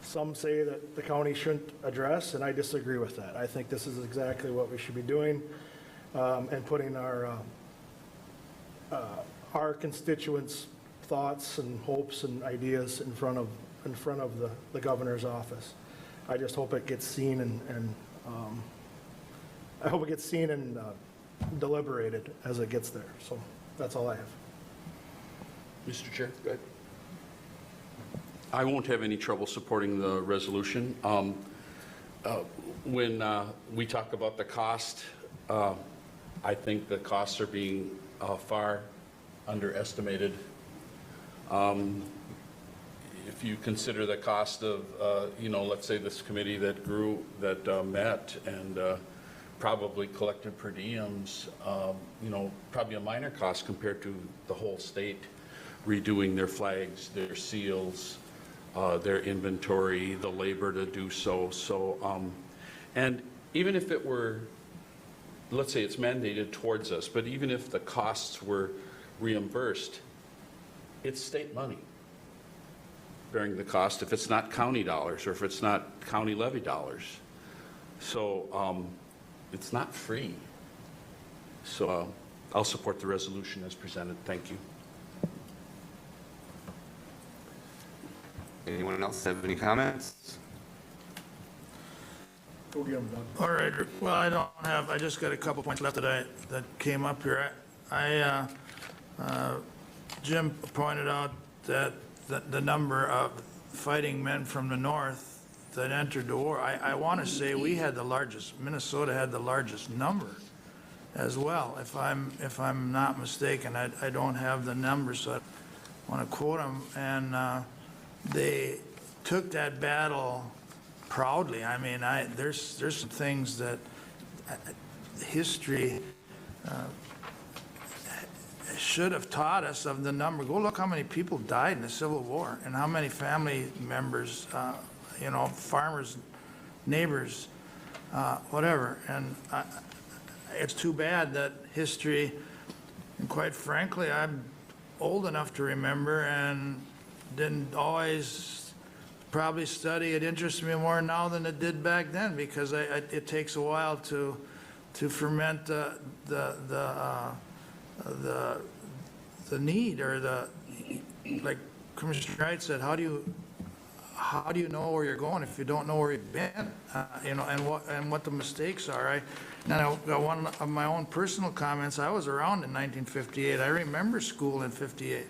some say that the county shouldn't address, and I disagree with that. I think this is exactly what we should be doing, and putting our constituents' thoughts and hopes and ideas in front of the governor's office. I just hope it gets seen and I hope it gets seen and deliberated as it gets there. So that's all I have. Mr. Chair? Go ahead. I won't have any trouble supporting the resolution. When we talk about the cost, I think the costs are being far underestimated. If you consider the cost of, let's say this committee that met and probably collected per diems, probably a minor cost compared to the whole state redoing their flags, their seals, their inventory, the labor to do so. And even if it were, let's say it's mandated towards us, but even if the costs were reimbursed, it's state money bearing the cost if it's not county dollars or if it's not county levy dollars. So it's not free. So I'll support the resolution as presented. Thank you. Anyone else have any comments? Go get them done. All right, well, I just got a couple points left that came up here. Jim pointed out that the number of fighting men from the north that entered the war, I want to say Minnesota had the largest number as well, if I'm not mistaken. I don't have the numbers, so I want to quote them. And they took that battle proudly. I mean, there's some things that history should have taught us of the number. Go look how many people died in the Civil War and how many family members, farmers, neighbors, whatever. And it's too bad that history, and quite frankly, I'm old enough to remember and didn't always probably study. It interests me more now than it did back then, because it takes a while to ferment the need, or like Commissioner Wright said, how do you know where you're going if you don't know where you've been, and what the mistakes are. Now, one of my own personal comments, I was around in 1958. I remember school in 58.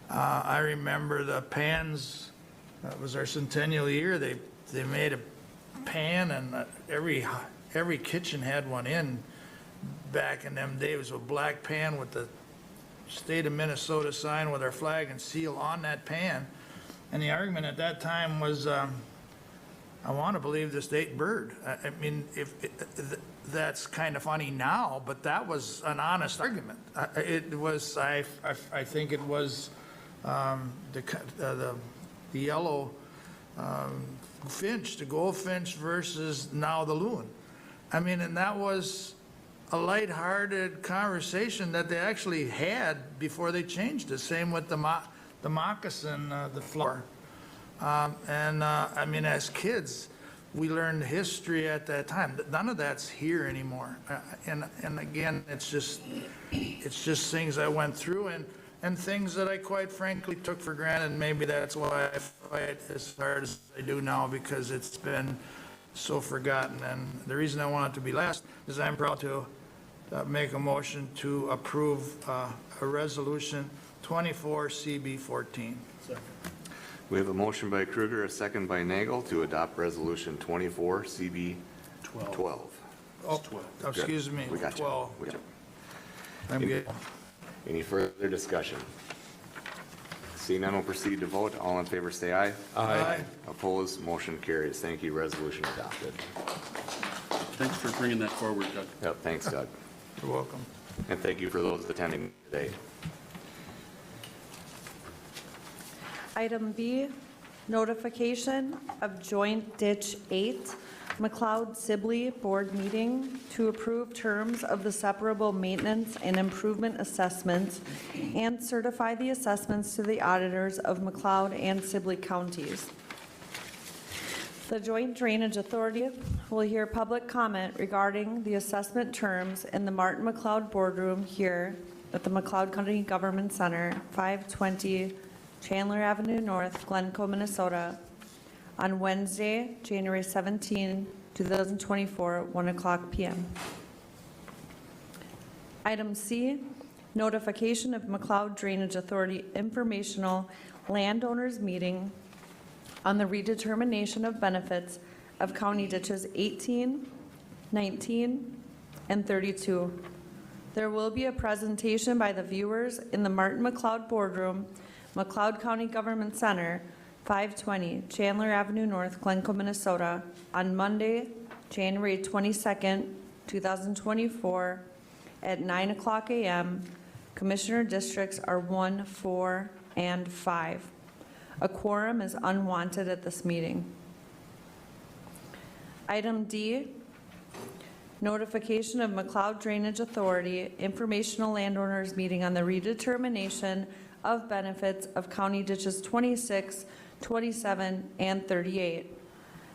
I remember the pans. That was our centennial year. They made a pan, and every kitchen had one in back in them days. A black pan with the state of Minnesota sign with our flag and seal on that pan. And the argument at that time was, I want to believe this ate bird. I mean, that's kind of funny now, but that was an honest argument. It was. I think it was the yellow finch, the goldfinch versus now the loon. I mean, and that was a lighthearted conversation that they actually had before they changed it. Same with the moccasin, the flower. I mean, as kids, we learned history at that time. None of that's here anymore. And again, it's just things I went through and things that I quite frankly took for granted. Maybe that's why I fight as hard as I do now, because it's been so forgotten. And the reason I want it to be last is I'm proud to make a motion to approve a resolution 24 CB 14. Second. We have a motion by Kruger, a second by Nagel to adopt resolution 24 CB 12. Oh, excuse me, We got you. 12. We got you. I'm good. Any further discussion? Seeing none, we'll proceed to vote. All in favor, say aye. Aye. Opposed, motion carries. Thank you, resolution adopted. Thanks for bringing that forward, Doug. Yep, thanks, Doug. You're welcome. And thank you for those attending today. Item B, notification of Joint Ditch 8, McLeod Sibley Board Meeting to approve terms of the separable maintenance and improvement assessments and certify the assessments to the auditors of McLeod and Sibley counties. The Joint Drainage Authority will hear public comment regarding the assessment terms in the Martin McLeod Boardroom here at the McLeod County Government Center, 520 Chandler Avenue North, Glencoe, Minnesota, on Wednesday, January 17, 2024, at 1:00 p.m. Item C, notification of McLeod Drainage Authority informational landowners meeting on the redetermination of benefits of county ditches 18, 19, and 32. There will be a presentation by the viewers in the Martin McLeod Boardroom, McLeod County Government Center, 520 Chandler Avenue North, Glencoe, Minnesota, on Monday, January 22nd, 2024, at 9:00 a.m. Commissioner districts are 1, 4, and 5. A quorum is unwanted at this meeting. Item D, notification of McLeod Drainage Authority informational landowners meeting on the redetermination of benefits of county ditches 26, 27, and 38.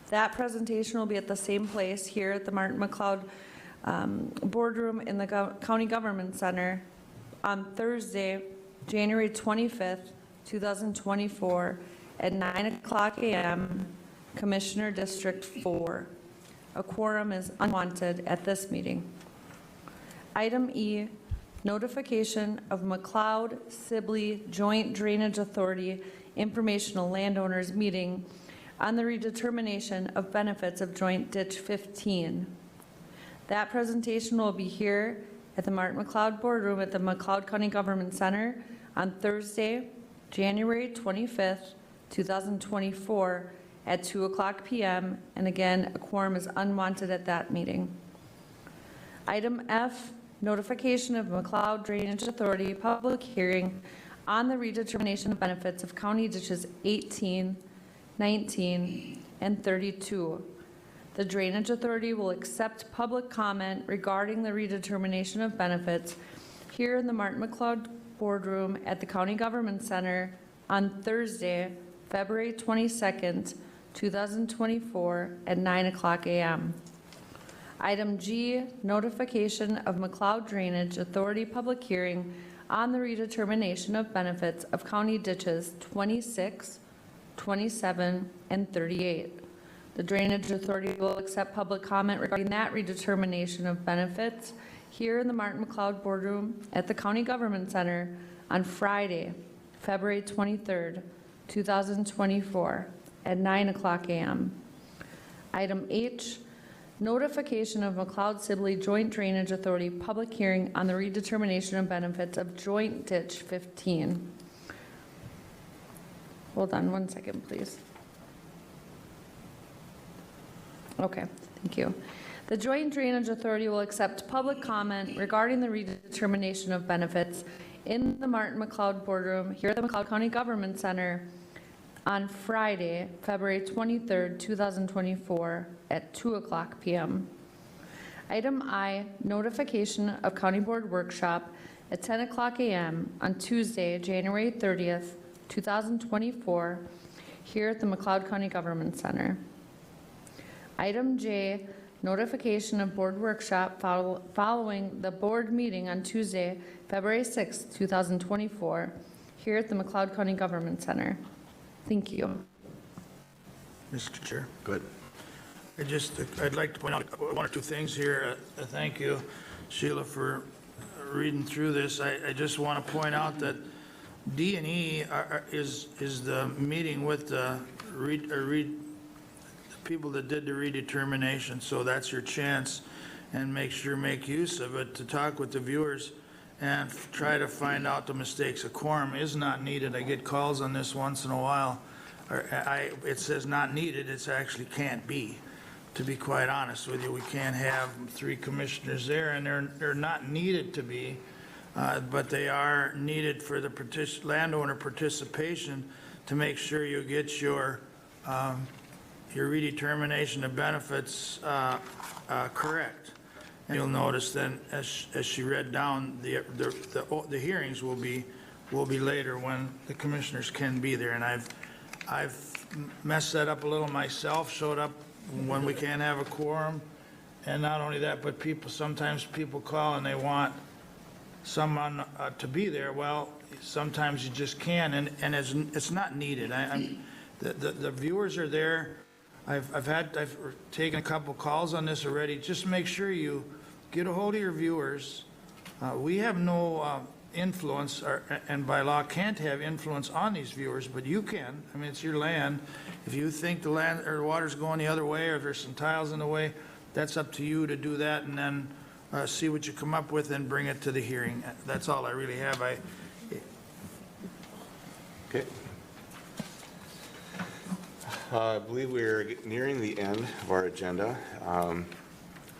That presentation will be at the same place here at the Martin McLeod Boardroom in the County Government Center on Thursday, January 25th, 2024, at 9:00 a.m., Commissioner District 4. A quorum is unwanted at this meeting. Item E, notification of McLeod Sibley Joint Drainage Authority informational landowners meeting on the redetermination of benefits of Joint Ditch 15. That presentation will be here at the Martin McLeod Boardroom at the McLeod County Government Center on Thursday, January 25th, 2024, at 2:00 p.m. And again, a quorum is unwanted at that meeting. Item F, notification of McLeod Drainage Authority public hearing on the redetermination of benefits of county ditches 18, 19, and 32. The Drainage Authority will accept public comment regarding the redetermination of benefits here in the Martin McLeod Boardroom at the County Government Center on Thursday, February 22nd, 2024 at 9:00 a.m. Item G, notification of McLeod Drainage Authority public hearing on the redetermination of benefits of county ditches 26, 27, and 38. The Drainage Authority will accept public comment regarding that redetermination of benefits here in the Martin McLeod Boardroom at the County Government Center on Friday, February 23rd, 2024 at 9:00 a.m. Item H, notification of McLeod Sibley Joint Drainage Authority public hearing on the redetermination of benefits of Joint Ditch 15. Hold on one second, please. Okay, thank you. The Joint Drainage Authority will accept public comment regarding the redetermination of benefits in the Martin McLeod Boardroom here at the McLeod County Government Center on Friday, February 23rd, 2024 at 2:00 p.m. Item I, notification of County Board Workshop at 10:00 a.m. on Tuesday, January 30th, 2024 here at the McLeod County Government Center. Item J, notification of board workshop following the board meeting on Tuesday, February 6th, 2024 here at the McLeod County Government Center. Thank you. Mr. Chair. Good. I'd like to point out one or two things here. Thank you, Sheila, for reading through this. I just want to point out that D&E is the meeting with the people that did the redetermination, so that's your chance, and make use of it to talk with the viewers and try to find out the mistakes. A quorum is not needed. I get calls on this once in a while. It says not needed, it's actually can't be. To be quite honest with you, we can't have 3 commissioners there, and they're not needed to be, but they are needed for the landowner participation to make sure you get your redetermination of benefits correct. And you'll notice then, as she read down, the hearings will be later when the commissioners can be there. And I've messed that up a little myself, showed up when we can't have a quorum. And not only that, but sometimes people call and they want someone to be there. Well, sometimes you just can, and it's not needed. The viewers are there. I've taken a couple calls on this already. Just make sure you get a hold of your viewers. We have no influence, and by law can't have influence on these viewers, but you can. I mean, it's your land. If you think the land or the water's going the other way, or if there's some tiles in the way, that's up to you to do that, and then see what you come up with and bring it to the hearing. That's all I really have. Okay. I believe we're nearing the end of our agenda.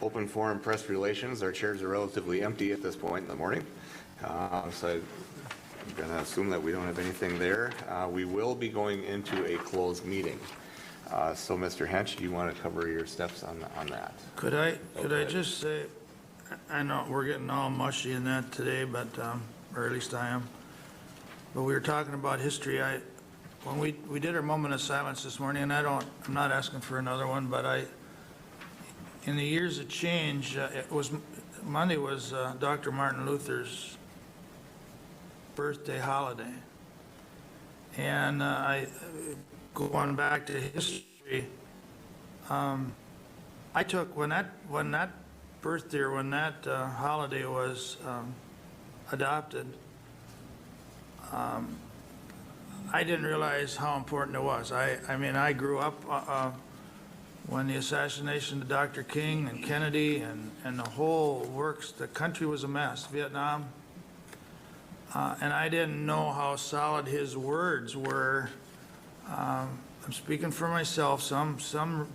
Open forum press relations, our chairs are relatively empty at this point in the morning. So I'm going to assume that we don't have anything there. We will be going into a closed meeting. So Mr. Hench, do you want to cover your steps on that? Could I just say, I know we're getting all mushy in that today, but or at least I am. But we were talking about history. When we did our moment of silence this morning, and I'm not asking for another one, but in the years of change, Monday was Dr. Martin Luther's birthday holiday. And going back to history, I took, when that birthday or when that holiday was adopted, I didn't realize how important it was. I mean, I grew up when the assassination of Dr. King and Kennedy and the whole works, the country was a mess, Vietnam. And I didn't know how solid his words were. I'm speaking for myself, some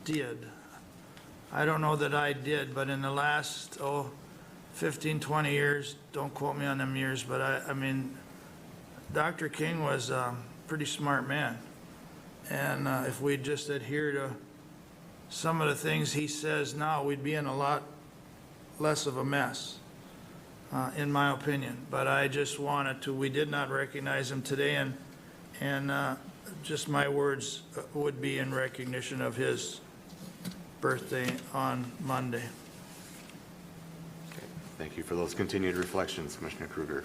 did. I don't know that I did, but in the last, 15, 20 years, don't quote me on them years, but I mean, Dr. King was a pretty smart man. And if we just adhere to some of the things he says now, we'd be in a lot less of a mess, in my opinion. But I just wanted to, we did not recognize him today, and just my words would be in recognition of his birthday on Monday. Okay, thank you for those continued reflections, Commissioner Kruger.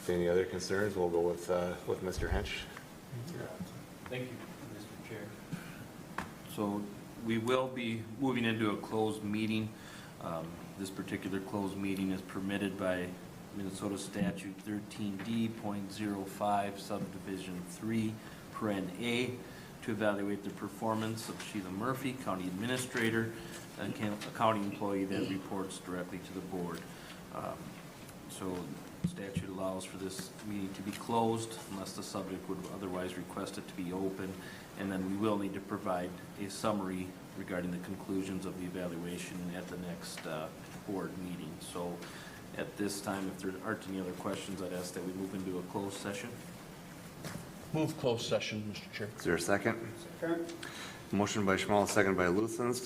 If any other concerns, we'll go with Mr. Hench. Thank you, Mr. Chair. So we will be moving into a closed meeting. This particular closed meeting is permitted by Minnesota Statute 13D.05 subdivision 3, paren A, to evaluate the performance of Sheila Murphy, County Administrator, a county employee that reports directly to the board. So statute allows for this meeting to be closed unless the subject would otherwise request it to be open. And then we will need to provide a summary regarding the conclusions of the evaluation at the next board meeting. So at this time, if there aren't any other questions, I'd ask that we move into a closed session. Move closed session, Mr. Chair. Is there a second? Second. Motion by Schmal, second by Luthens to